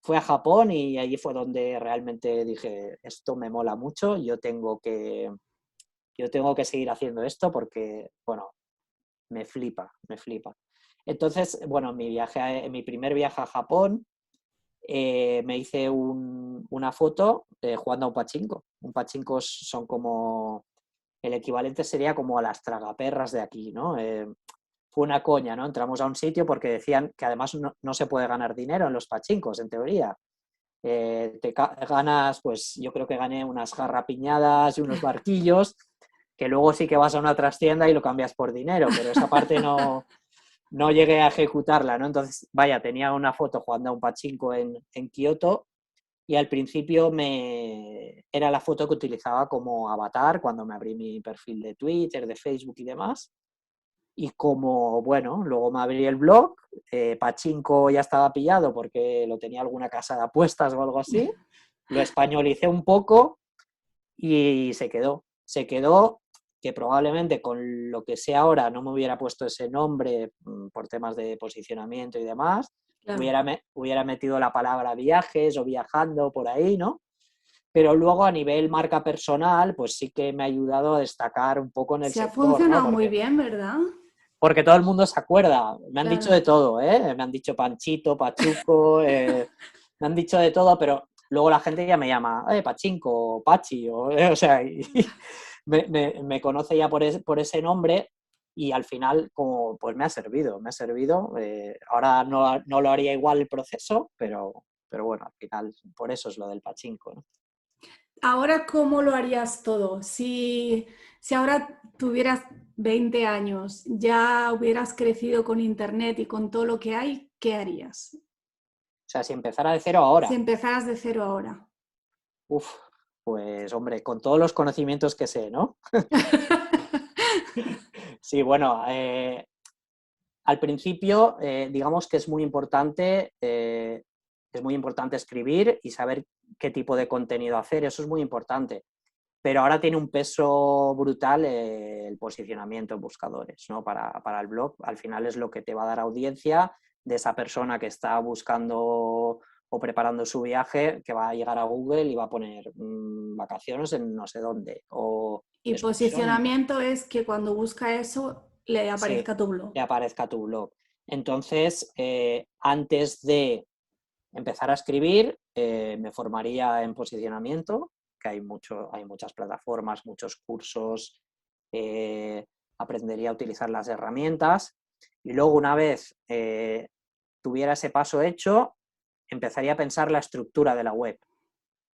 Fue a Japón y allí fue donde realmente dije, esto me mola mucho, yo tengo que seguir haciendo esto porque, bueno, me flipa, me flipa. Entonces, bueno, mi primer viaje a Japón, me hice una foto jugando a un pachinko. Un pachinko son como, el equivalente sería como a las tragaperras de aquí, ¿no? fue una coña, ¿no? Entramos a un sitio porque decían que además no se puede ganar dinero en los pachincos, en teoría. Ganas, pues yo creo que gané unas garrapiñadas y unos barquillos, que luego sí que vas a una trastienda y lo cambias por dinero, pero esa parte no llegué a ejecutarla, ¿no? Entonces, vaya, tenía una foto jugando a un pachinko en Kioto y al principio era la foto que utilizaba como avatar cuando me abrí mi perfil de Twitter, de Facebook y demás. Y como, bueno, luego me abrí el blog, Pachinko ya estaba pillado porque lo tenía alguna casa de apuestas o algo así, lo españolicé un poco y se quedó. Se quedó que probablemente con lo que sé ahora no me hubiera puesto ese nombre por temas de posicionamiento y demás, Claro. hubiera metido la palabra viajes o viajando por ahí, ¿no? Pero luego a nivel marca personal, pues sí que me ha ayudado a destacar un poco en el Se ha sector, ¿no? funcionado muy bien, ¿verdad? Porque todo el mundo se acuerda. Me han dicho Claro. de todo, ¿eh? Me han dicho Panchito, Pachuco, me han dicho de todo, pero luego la gente ya me llama, Pachinko, Pachi, o sea, y me conoce ya por ese nombre y al final como pues me ha servido. Ahora no lo haría igual el proceso, pero bueno, al final por eso es lo del Pachinko, ¿no? Ahora, ¿cómo lo harías todo? Si ahora tuvieras 20 años, ya hubieras crecido con Internet y con todo lo que hay, ¿qué harías? O sea, si empezara de cero Si ahora, empezaras de cero ahora. uff, pues hombre, con todos los conocimientos que sé, ¿no? Sí, bueno, al principio, digamos que es muy importante escribir y saber qué tipo de contenido hacer, eso es muy importante. Pero ahora tiene un peso brutal el posicionamiento en buscadores, ¿no? Para el blog, al final es lo que te va a dar audiencia de esa persona que está buscando o preparando su viaje, que va a llegar a Google y va a poner vacaciones en no sé dónde, o Y excursión. posicionamiento es que cuando busca eso le Sí, aparezca tu blog. que aparezca tu blog. Entonces, antes de empezar a escribir, me formaría en posicionamiento, que hay muchas plataformas, muchos cursos, eh, aprendería a utilizar las herramientas y luego una vez tuviera ese paso hecho, empezaría a pensar la estructura de la web,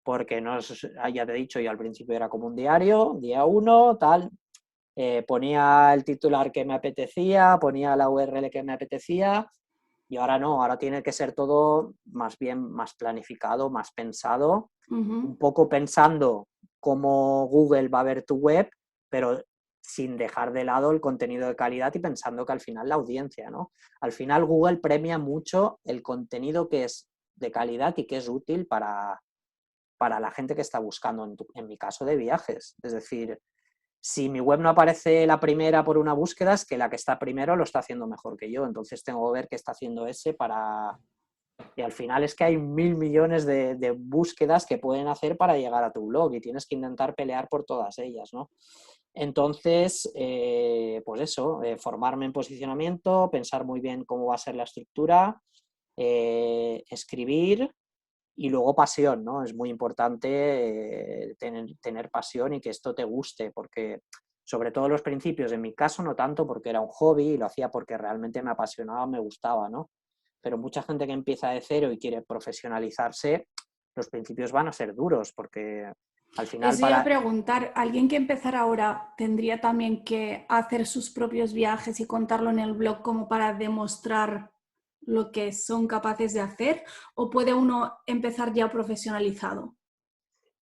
porque no es, ya te he dicho, yo al principio era como un diario, día uno, tal, ponía el titular que me apetecía, ponía la URL que me apetecía y ahora no, ahora tiene que ser todo más bien más planificado, más pensado, un poco pensando cómo Google va a ver tu web, pero sin dejar de lado el contenido de calidad y pensando que al final la audiencia, ¿no? Al final Google premia mucho el contenido que es de calidad y que es útil para la gente que está buscando, en mi caso, de viajes. Es decir, si mi web no aparece la primera por una búsqueda, es que la que está primero lo está haciendo mejor que yo. Entonces tengo que ver qué está haciendo ese para... Y al final es que hay 1.000 millones de búsquedas que pueden hacer para llegar a tu blog y tienes que intentar pelear por todas ellas, ¿no? Entonces, pues eso, formarme en posicionamiento, pensar muy bien cómo va a ser la estructura, escribir y luego pasión, ¿no? Es muy importante tener pasión y que esto te guste, porque sobre todo los principios, en mi caso no tanto porque era un hobby y lo hacía porque realmente me apasionaba, me gustaba, ¿no? Pero mucha gente que empieza de cero y quiere profesionalizarse, los principios van a ser duros porque al final Eso iba a para... preguntar, ¿alguien que empezara ahora tendría también que hacer sus propios viajes y contarlo en el blog como para demostrar lo que son capaces de hacer? ¿O puede uno empezar ya profesionalizado?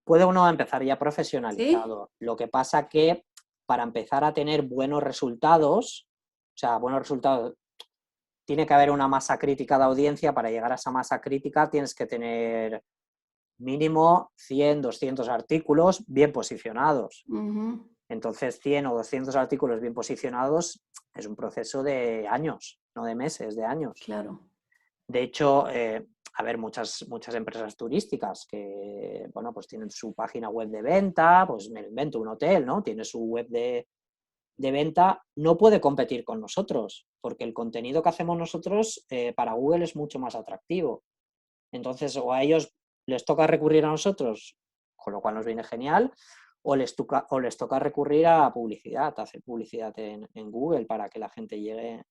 Puede uno empezar ya ¿Sí? profesionalizado. Lo que pasa que para empezar a tener buenos resultados, o sea, buenos resultados, tiene que haber una masa crítica de audiencia. Para llegar a esa masa crítica tienes que tener mínimo 100, 200 artículos bien posicionados. Entonces, 100 o 200 artículos bien posicionados es un proceso de años, no de meses, de años. Claro. De hecho, a ver, muchas empresas turísticas que, bueno, pues tienen su página web de venta, pues me invento un hotel, ¿no? Tiene su web de venta, no puede competir con nosotros, porque el contenido que hacemos nosotros para Google es mucho más atractivo. Entonces, o a ellos les toca recurrir a nosotros, con lo cual nos viene genial, o les toca recurrir a publicidad, a hacer publicidad en Google para que la gente llegue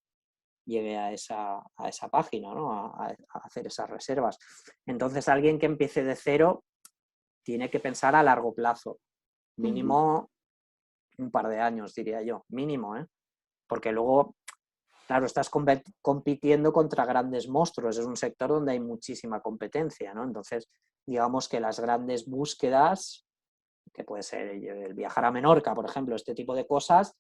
llegue a esa página, ¿no? A hacer esas reservas. Entonces, alguien que empiece de cero tiene que pensar a largo plazo, mínimo un par de años, diría yo, mínimo, ¿eh? Porque luego, claro, estás compitiendo contra grandes monstruos, es un sector donde hay muchísima competencia, ¿no? Entonces, digamos que las grandes búsquedas, que puede ser el viajar a Menorca, por ejemplo, este tipo de cosas,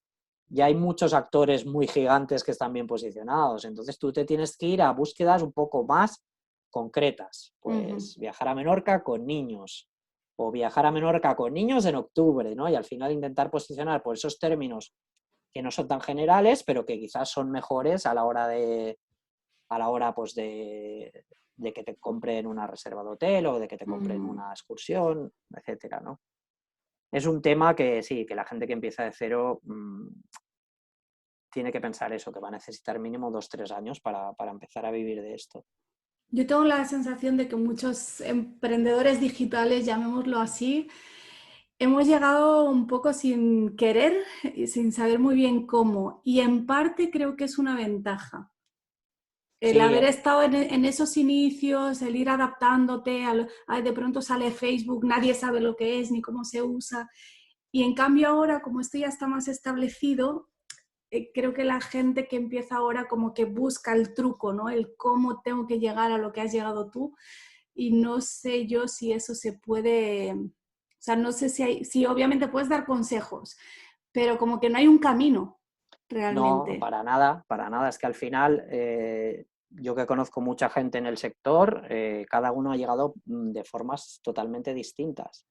ya hay muchos actores muy gigantes que están bien posicionados. Entonces tú te tienes que ir a búsquedas un poco más concretas. Pues viajar a Menorca con niños o viajar a Menorca con niños en octubre, ¿no? Y al final intentar posicionar por esos términos que no son tan generales, pero que quizás son mejores a la hora pues de que te compren una reserva de hotel o de que te compren una excursión, etcétera, ¿no? Es un tema que sí, que la gente que empieza de cero tiene que pensar eso, que va a necesitar mínimo 2-3 años para empezar a vivir de esto. Yo tengo la sensación de que muchos emprendedores digitales, llamémoslo así, hemos llegado un poco sin querer y sin saber muy bien cómo. Y en parte creo que es una ventaja. El Sí, haber estado en esos inicios, el ir adaptándote, de pronto sale Facebook, nadie sabe lo que es ni cómo se usa. Y en cambio ahora, como esto ya está más establecido, creo que la gente que empieza ahora como que busca el truco, ¿no? El cómo tengo que llegar a lo que has llegado tú. Y no sé yo si eso se puede, o sea, no sé si obviamente puedes dar consejos, pero como que no hay un camino no, realmente. para nada. Es que al final, yo que conozco mucha gente en el sector, cada uno ha llegado de formas totalmente distintas.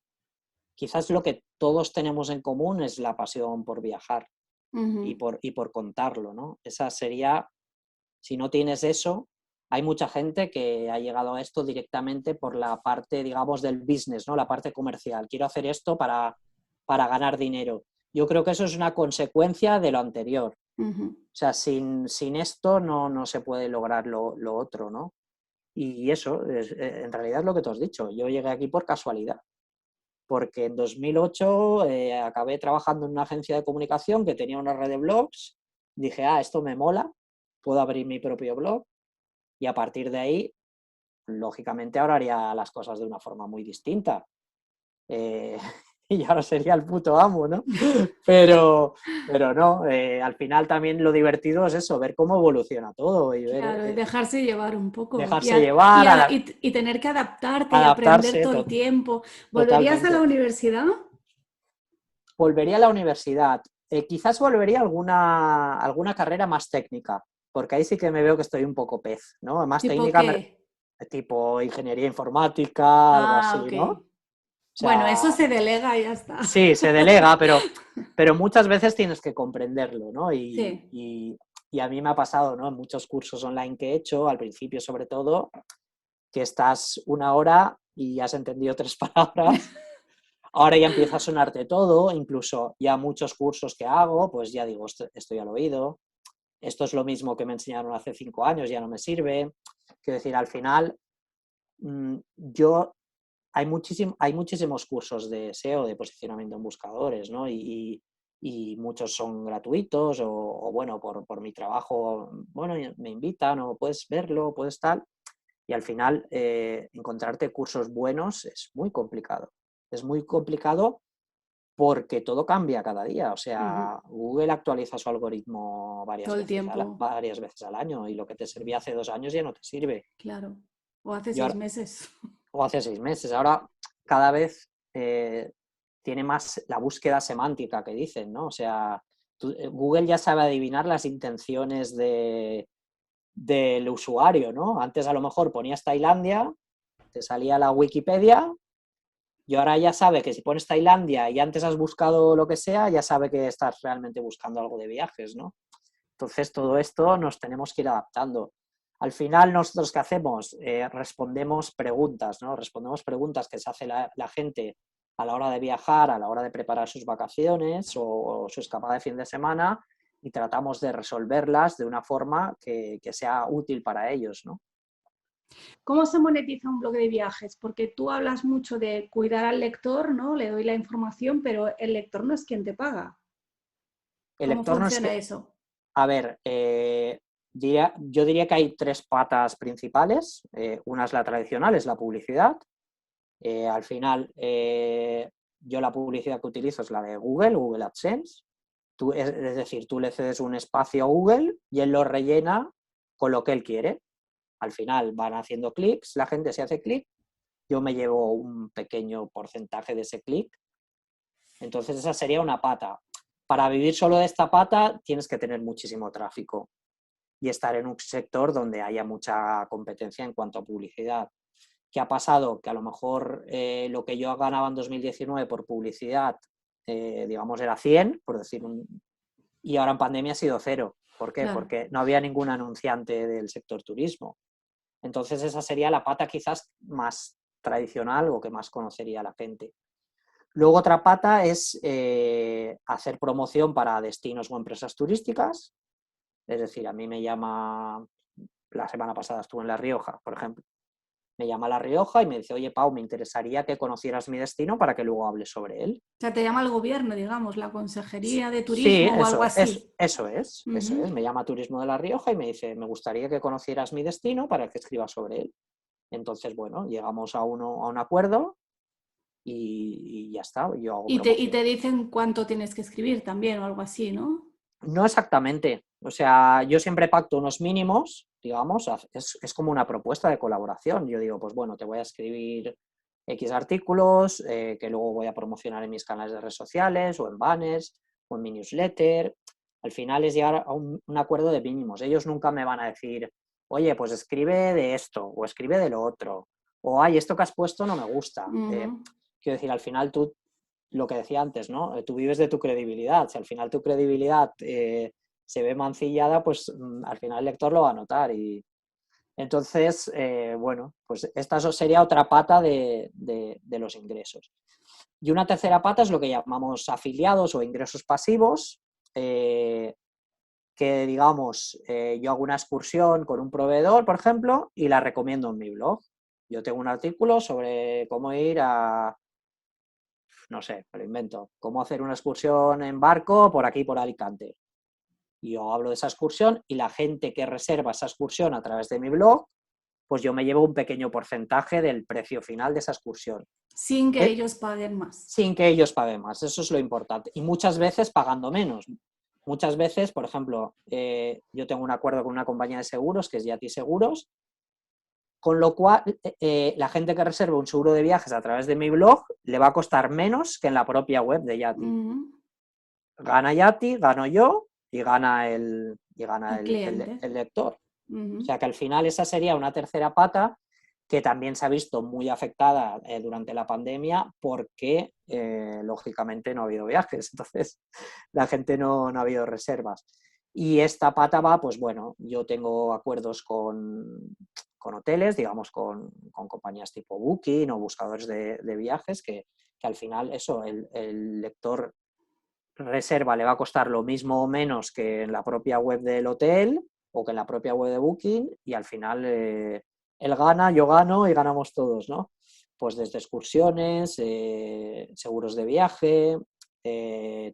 Quizás lo que todos tenemos en común es la pasión por viajar y por contarlo, ¿no? Esa sería, si no tienes eso, hay mucha gente que ha llegado a esto directamente por la parte, digamos, del business, ¿no? La parte comercial. Quiero hacer esto para ganar dinero. Yo creo que eso es una consecuencia de lo anterior. O sea, sin esto no se puede lograr lo otro, ¿no? Y eso, en realidad es lo que te has dicho. Yo llegué aquí por casualidad, porque en 2008 acabé trabajando en una agencia de comunicación que tenía una red de blogs. Dije, esto me mola, puedo abrir mi propio blog. Y a partir de ahí, lógicamente, ahora haría las cosas de una forma muy distinta. Y ahora sería el puto amo, ¿no? Pero no, al final también lo divertido es eso, ver cómo evoluciona todo y ver, Claro, y dejarse llevar un poco dejarse llevar, y tener que adaptarte y aprender adaptarse todo el tiempo. ¿Volverías a la totalmente. universidad? Volvería a la universidad. Quizás volvería a alguna carrera más técnica, porque ahí sí que me veo que estoy un poco pez, ¿no? Más ¿Tipo técnica, qué? tipo ingeniería informática, algo Ah, así, ok. ¿no? O Bueno, eso sea, se delega y ya está. sí, se delega, pero muchas veces tienes que comprenderlo, ¿no? Sí. Y a mí me ha pasado, ¿no? En muchos cursos online que he hecho, al principio sobre todo, que estás una hora y has entendido 3 palabras. Ahora ya empieza a sonarte todo, incluso ya muchos cursos que hago, pues ya digo, esto ya lo he oído, esto es lo mismo que me enseñaron hace 5 años, ya no me sirve. Quiero decir, al final, yo hay muchísimos cursos de SEO, de posicionamiento en buscadores, ¿no? Y muchos son gratuitos o bueno, por mi trabajo, bueno, me invitan o puedes verlo, puedes tal. Y al final, encontrarte cursos buenos es muy complicado. Es muy complicado porque todo cambia cada día. O sea, Google actualiza su algoritmo Todo el tiempo, varias veces al año y lo que te servía hace 2 años ya no te sirve. claro. O hace Yo 6 meses. o hace 6 meses. Ahora cada vez tiene más la búsqueda semántica que dicen, ¿no? O sea, Google ya sabe adivinar las intenciones del usuario, ¿no? Antes a lo mejor ponías Tailandia, te salía la Wikipedia y ahora ya sabe que si pones Tailandia y antes has buscado lo que sea, ya sabe que estás realmente buscando algo de viajes, ¿no? Entonces todo esto nos tenemos que ir adaptando. Al final, nosotros, ¿qué hacemos? Respondemos preguntas, ¿no? Respondemos preguntas que se hace la gente a la hora de viajar, a la hora de preparar sus vacaciones o su escapada de fin de semana y tratamos de resolverlas de una forma que sea útil para ellos, ¿no? ¿Cómo se monetiza un blog de viajes? Porque tú hablas mucho de cuidar al lector, ¿no? Le doy la información, pero el lector no es quien te paga. El ¿Cómo lector no es funciona que, eso? a ver, Yo diría que hay tres patas principales. Una es la tradicional, es la publicidad. Al final, yo la publicidad que utilizo es la de Google AdSense. Es decir, tú le cedes un espacio a Google y él lo rellena con lo que él quiere. Al final van haciendo clics, la gente se hace clic, yo me llevo un pequeño porcentaje de ese clic. Entonces esa sería una pata. Para vivir solo de esta pata tienes que tener muchísimo tráfico y estar en un sector donde haya mucha competencia en cuanto a publicidad. ¿Qué ha pasado? Que a lo mejor lo que yo ganaba en 2019 por publicidad, digamos, era 100, por decir y ahora en pandemia ha sido 0. ¿Por qué? Claro. Porque no había ningún anunciante del sector turismo. Entonces esa sería la pata quizás más tradicional o que más conocería la gente. Luego otra pata es hacer promoción para destinos o empresas turísticas. Es decir, a mí me llama, la semana pasada estuve en La Rioja, por ejemplo, me llama La Rioja y me dice, oye Pau, me interesaría que conocieras mi destino para que luego hables sobre él. O sea, te llama el gobierno, digamos, la Consejería de Sí, Turismo o algo así. eso es. Me llama Turismo de La Rioja y me dice, me gustaría que conocieras mi destino para que escribas sobre él. Entonces, bueno, llegamos a un acuerdo y ya está, yo hago Y promoción. te dicen cuánto tienes que escribir también o algo así, ¿no? No exactamente, o sea, yo siempre pacto unos mínimos, digamos, es como una propuesta de colaboración. Yo digo, pues bueno, te voy a escribir X artículos que luego voy a promocionar en mis canales de redes sociales o en banners o en mi newsletter. Al final es llegar a un acuerdo de mínimos. Ellos nunca me van a decir, oye, pues escribe de esto o escribe de lo otro o, ay, esto que has puesto no me gusta. Quiero decir, al final tú lo que decía antes, ¿no? Tú vives de tu credibilidad. Si al final tu credibilidad se ve mancillada, pues al final el lector lo va a notar. Y entonces, bueno, pues esta sería otra pata de los ingresos. Y una tercera pata es lo que llamamos afiliados o ingresos pasivos, que digamos, yo hago una excursión con un proveedor, por ejemplo, y la recomiendo en mi blog. Yo tengo un artículo sobre cómo ir a, no sé, me lo invento, cómo hacer una excursión en barco por aquí, por Alicante. Y yo hablo de esa excursión y la gente que reserva esa excursión a través de mi blog, pues yo me llevo un pequeño porcentaje del precio final de esa excursión. Sin que ellos paguen más. Sin que ellos paguen más, eso es lo importante. Y muchas veces pagando menos. Muchas veces, por ejemplo, yo tengo un acuerdo con una compañía de seguros, que es Yati Seguros, con lo cual la gente que reserva un seguro de viajes a través de mi blog le va a costar menos que en la propia web de Yati. Gana Yati, gano yo y gana el cliente. lector. O sea que al final esa sería una tercera pata que también se ha visto muy afectada durante la pandemia porque lógicamente no ha habido viajes, entonces la gente no ha habido reservas. Y esta pata va, pues bueno, yo tengo acuerdos con hoteles, digamos, con compañías tipo Booking o buscadores de viajes, que al final eso, el lector reserva le va a costar lo mismo o menos que en la propia web del hotel o que en la propia web de Booking y al final él gana, yo gano y ganamos todos, ¿no? Pues desde excursiones, seguros de viaje,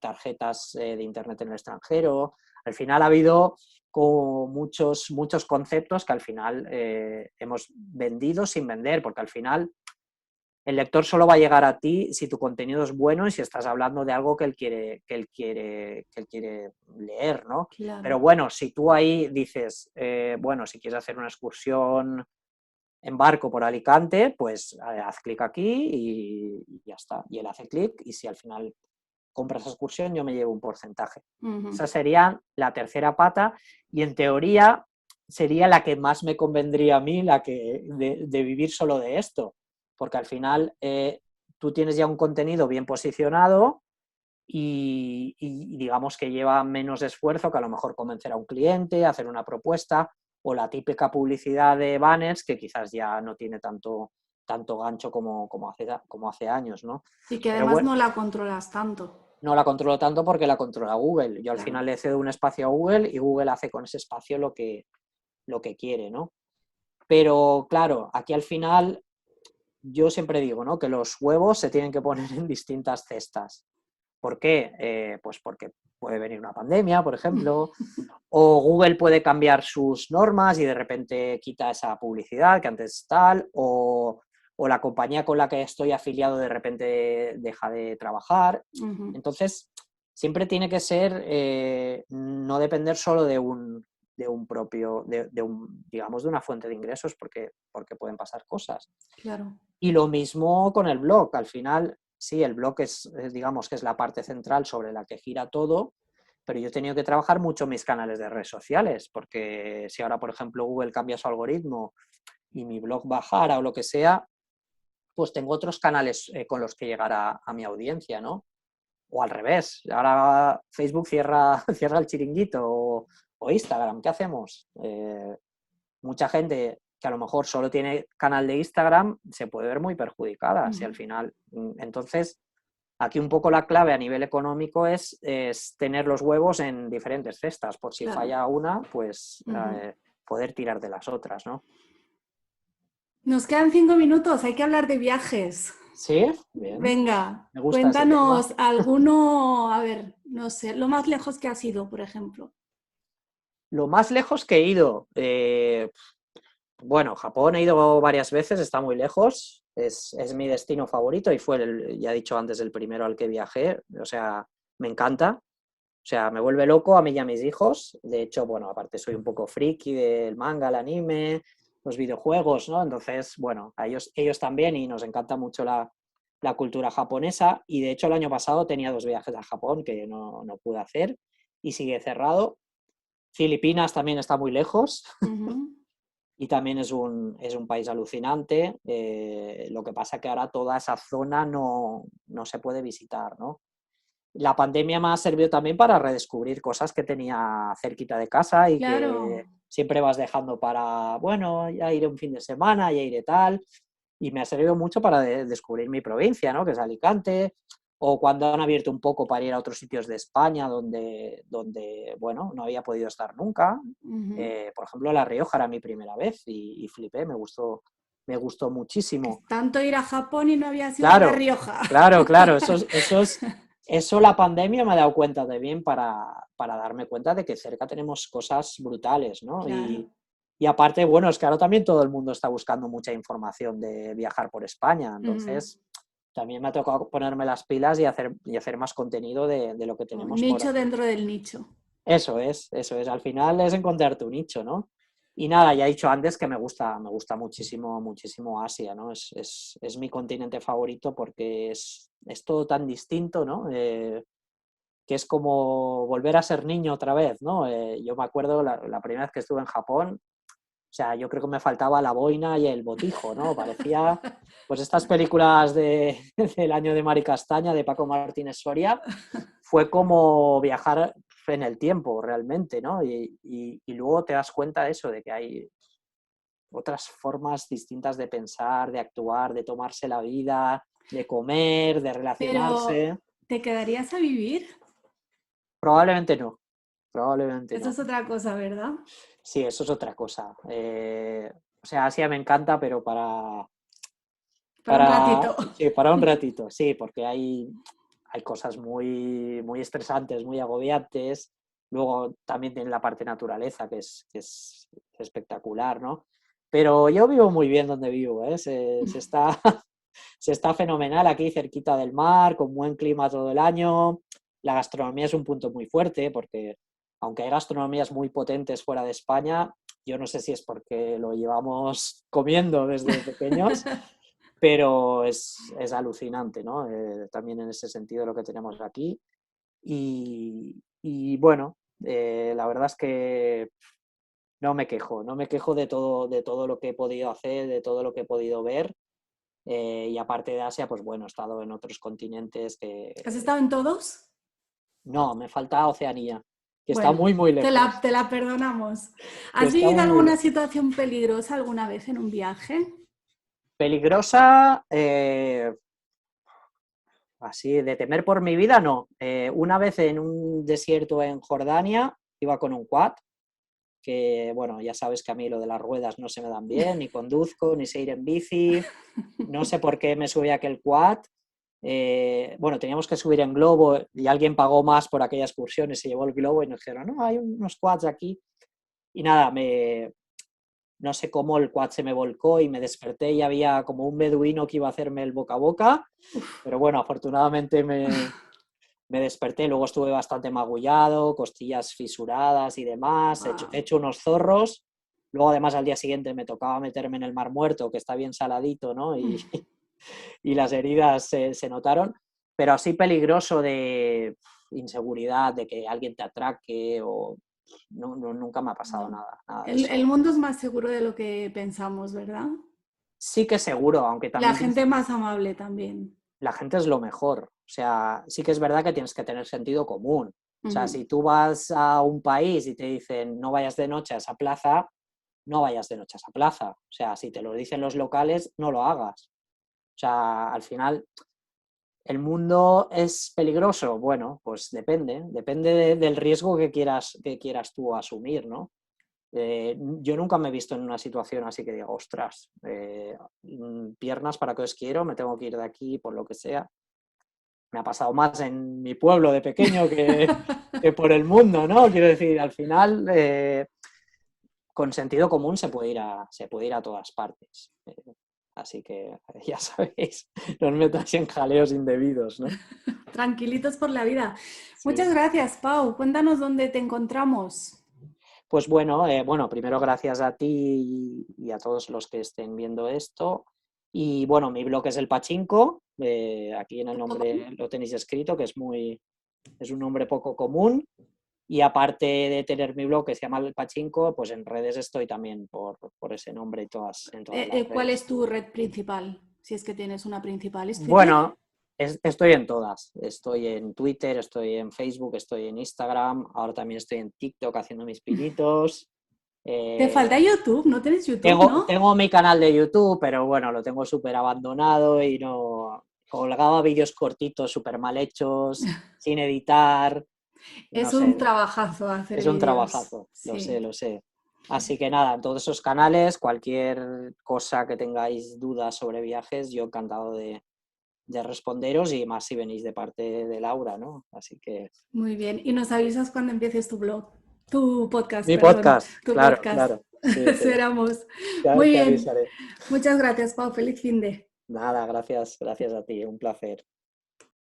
tarjetas de internet en el extranjero. Al final ha habido como muchos conceptos que al final hemos vendido sin vender, porque al final el lector solo va a llegar a ti si tu contenido es bueno y si estás hablando de algo que él quiere leer, ¿no? Claro. Pero bueno, si tú ahí dices, bueno, si quieres hacer una excursión en barco por Alicante, pues haz clic aquí y ya está. Y él hace clic y si al final compras esa excursión, yo me llevo un porcentaje. Esa sería la tercera pata y en teoría sería la que más me convendría a mí, la que de vivir solo de esto, porque al final tú tienes ya un contenido bien posicionado y digamos que lleva menos esfuerzo que a lo mejor convencer a un cliente, hacer una propuesta o la típica publicidad de banners que quizás ya no tiene tanto gancho como hace años, ¿no? Y que Pero además bueno, no la controlas tanto. no la controlo tanto porque la controla Google. Yo al Claro. final le cedo un espacio a Google y Google hace con ese espacio lo que quiere, ¿no? Pero claro, aquí al final yo siempre digo, ¿no? Que los huevos se tienen que poner en distintas cestas. ¿Por qué? Pues porque puede venir una pandemia, por ejemplo, o Google puede cambiar sus normas y de repente quita esa publicidad que antes tal, o la compañía con la que estoy afiliado de repente deja de trabajar. Entonces, siempre tiene que ser, no depender solo de un propio, digamos, de una fuente de ingresos, porque pueden pasar cosas. Claro. Y lo mismo con el blog. Al final, sí, el blog digamos que es la parte central sobre la que gira todo, pero yo he tenido que trabajar mucho mis canales de redes sociales, porque si ahora, por ejemplo, Google cambia su algoritmo y mi blog bajara o lo que sea, pues tengo otros canales con los que llegar a mi audiencia, ¿no? O al revés, ahora Facebook cierra el chiringuito o Instagram, ¿qué hacemos? Mucha gente que a lo mejor solo tiene canal de Instagram se puede ver muy perjudicada si al final. Entonces, aquí un poco la clave a nivel económico es tener los huevos en diferentes cestas, por si falla una, pues poder tirar de las otras, ¿no? Nos quedan 5 minutos, hay que hablar de viajes. Sí, bien. Venga, Me gusta ese cuéntanos tema. alguno, a ver, no sé, lo más lejos que has ido, por ejemplo. Lo más lejos que he ido, bueno, Japón he ido varias veces, está muy lejos, es mi destino favorito y fue, ya he dicho antes, el primero al que viajé, o sea, me encanta, o sea, me vuelve loco a mí y a mis hijos, de hecho, bueno, aparte soy un poco friki del manga, el anime, los videojuegos, ¿no? Entonces, bueno, a ellos también y nos encanta mucho la cultura japonesa y de hecho el año pasado tenía 2 viajes a Japón que no pude hacer y sigue cerrado. Filipinas también está muy lejos. Y también es un país alucinante. Lo que pasa que ahora toda esa zona no se puede visitar, ¿no? La pandemia me ha servido también para redescubrir cosas que tenía cerquita de casa y Claro. que siempre vas dejando para, bueno, ya iré un fin de semana, ya iré tal. Y me ha servido mucho para descubrir mi provincia, ¿no? Que es Alicante, o cuando han abierto un poco para ir a otros sitios de España donde bueno, no había podido estar nunca. Por ejemplo, La Rioja era mi primera vez y flipé, me gustó Que muchísimo. es tanto ir a Japón y no había sido a La Claro, Rioja. claro, eso la pandemia me ha dado cuenta de bien para darme cuenta de que cerca tenemos cosas brutales, ¿no? Claro. Y aparte, bueno, es que ahora también todo el mundo está buscando mucha información de viajar por España, entonces también me ha tocado ponerme las pilas y hacer más contenido de lo que tenemos por Nicho aquí. dentro del nicho. Eso es. Al final es encontrar tu nicho, ¿no? Y nada, ya he dicho antes que me gusta muchísimo, muchísimo Asia, ¿no? Es mi continente favorito porque es todo tan distinto, ¿no? Que es como volver a ser niño otra vez, ¿no? Yo me acuerdo la primera vez que estuve en Japón, o sea, yo creo que me faltaba la boina y el botijo, ¿no? Parecía, pues estas películas del año de Mari Castaña, de Paco Martínez Soria, fue como viajar en el tiempo realmente, ¿no? Y luego te das cuenta de eso, de que hay otras formas distintas de pensar, de actuar, de tomarse la vida, de comer, de Pero, relacionarse. ¿te quedarías a vivir? Probablemente no, probablemente Eso no. es otra cosa, ¿verdad? Sí, eso es otra cosa. O sea, Asia me encanta, pero Para un ratito. sí, para un ratito, sí, porque hay cosas muy, muy estresantes, muy agobiantes. Luego también tiene la parte naturaleza, que es espectacular, ¿no? Pero yo vivo muy bien donde vivo, ¿eh? Se está fenomenal aquí, cerquita del mar, con buen clima todo el año. La gastronomía es un punto muy fuerte, porque aunque hay gastronomías muy potentes fuera de España, yo no sé si es porque lo llevamos comiendo desde pequeños, pero es alucinante, ¿no? También en ese sentido lo que tenemos aquí. Y bueno, la verdad es que no me quejo de todo lo que he podido hacer, de todo lo que he podido ver. Y aparte de Asia, pues bueno, he estado en otros continentes que... ¿Has estado en todos? No, me falta Oceanía, que está Bueno, muy, muy te lejos. la perdonamos. Que ¿Has está vivido muy, muy alguna lejos. situación peligrosa alguna vez en un viaje? Peligrosa, así de temer por mi vida, no. Una vez en un desierto en Jordania, iba con un quad, que bueno, ya sabes que a mí lo de las ruedas no se me dan bien, ni conduzco, ni sé ir en bici, no sé por qué me subí a aquel quad bueno, teníamos que subir en globo y alguien pagó más por aquella excursión y se llevó el globo y nos dijeron, no, hay unos quads aquí. Y nada, no sé cómo el quad se me volcó y me desperté y había como un beduino que iba a hacerme el boca a boca, pero bueno, afortunadamente me desperté, luego estuve bastante magullado, costillas fisuradas y demás, Wow. he hecho unos zorros, luego además al día siguiente me tocaba meterme en el Mar Muerto, que está bien saladito, ¿no? Y las heridas se notaron, pero así peligroso de inseguridad, de que alguien te atraque o... No, nunca me ha pasado No. nada de El eso. mundo es más seguro de lo que pensamos, ¿verdad? Sí que seguro, aunque La también gente más amable también. la gente es lo mejor. O sea, sí que es verdad que tienes que tener sentido común. O sea, Ujú. si tú vas a un país y te dicen no vayas de noche a esa plaza, no vayas de noche a esa plaza. O sea, si te lo dicen los locales, no lo hagas. O sea, al final, ¿el mundo es peligroso? Bueno, pues depende del riesgo que quieras tú asumir, ¿no? Yo nunca me he visto en una situación así que digo, ostras, piernas, ¿para qué os quiero? Me tengo que ir de aquí por lo que sea. Me ha pasado más en mi pueblo de pequeño que por el mundo, ¿no? Quiero decir, al final, con sentido común se puede ir a todas partes. Así que ya sabéis, no os metáis en jaleos indebidos, ¿no? Tranquilitos por la vida. Muchas Sí. gracias, Pau. Cuéntanos dónde te encontramos. Pues bueno, primero gracias a ti y a todos los que estén viendo esto. Y bueno, mi blog es El Pachinko, aquí en el nombre lo tenéis escrito, que es un nombre poco común. Y aparte de tener mi blog que se llama El Pachinko, pues en redes estoy también por ese nombre en todas las ¿Cuál redes. es tu red principal? Si es que tienes una principal. ¿Es Twitter? Bueno, estoy en todas. Estoy en Twitter, estoy en Facebook, estoy en Instagram, ahora también estoy en TikTok haciendo mis pinitos. Te falta Eh, YouTube, ¿no tienes YouTube, no? tengo mi canal de YouTube, pero bueno, lo tengo súper abandonado y no colgaba vídeos cortitos, súper mal hechos, sin editar, no Es un sé, trabajazo hacer es un vídeos. trabajazo, lo sé, Sí. lo sé. Así que nada, en todos esos canales, cualquier cosa que tengáis dudas sobre viajes, yo encantado de responderos y más si venís de parte de Laura, ¿no? Así que... Muy bien. Y nos avisas cuando empieces tu blog. Tu podcast, Mi perdón. podcast, Tu claro, podcast. claro. Sí, Esperamos. Muy te bien. avisaré. Muchas gracias, Pau. Feliz fin de. Nada, gracias a ti, un placer.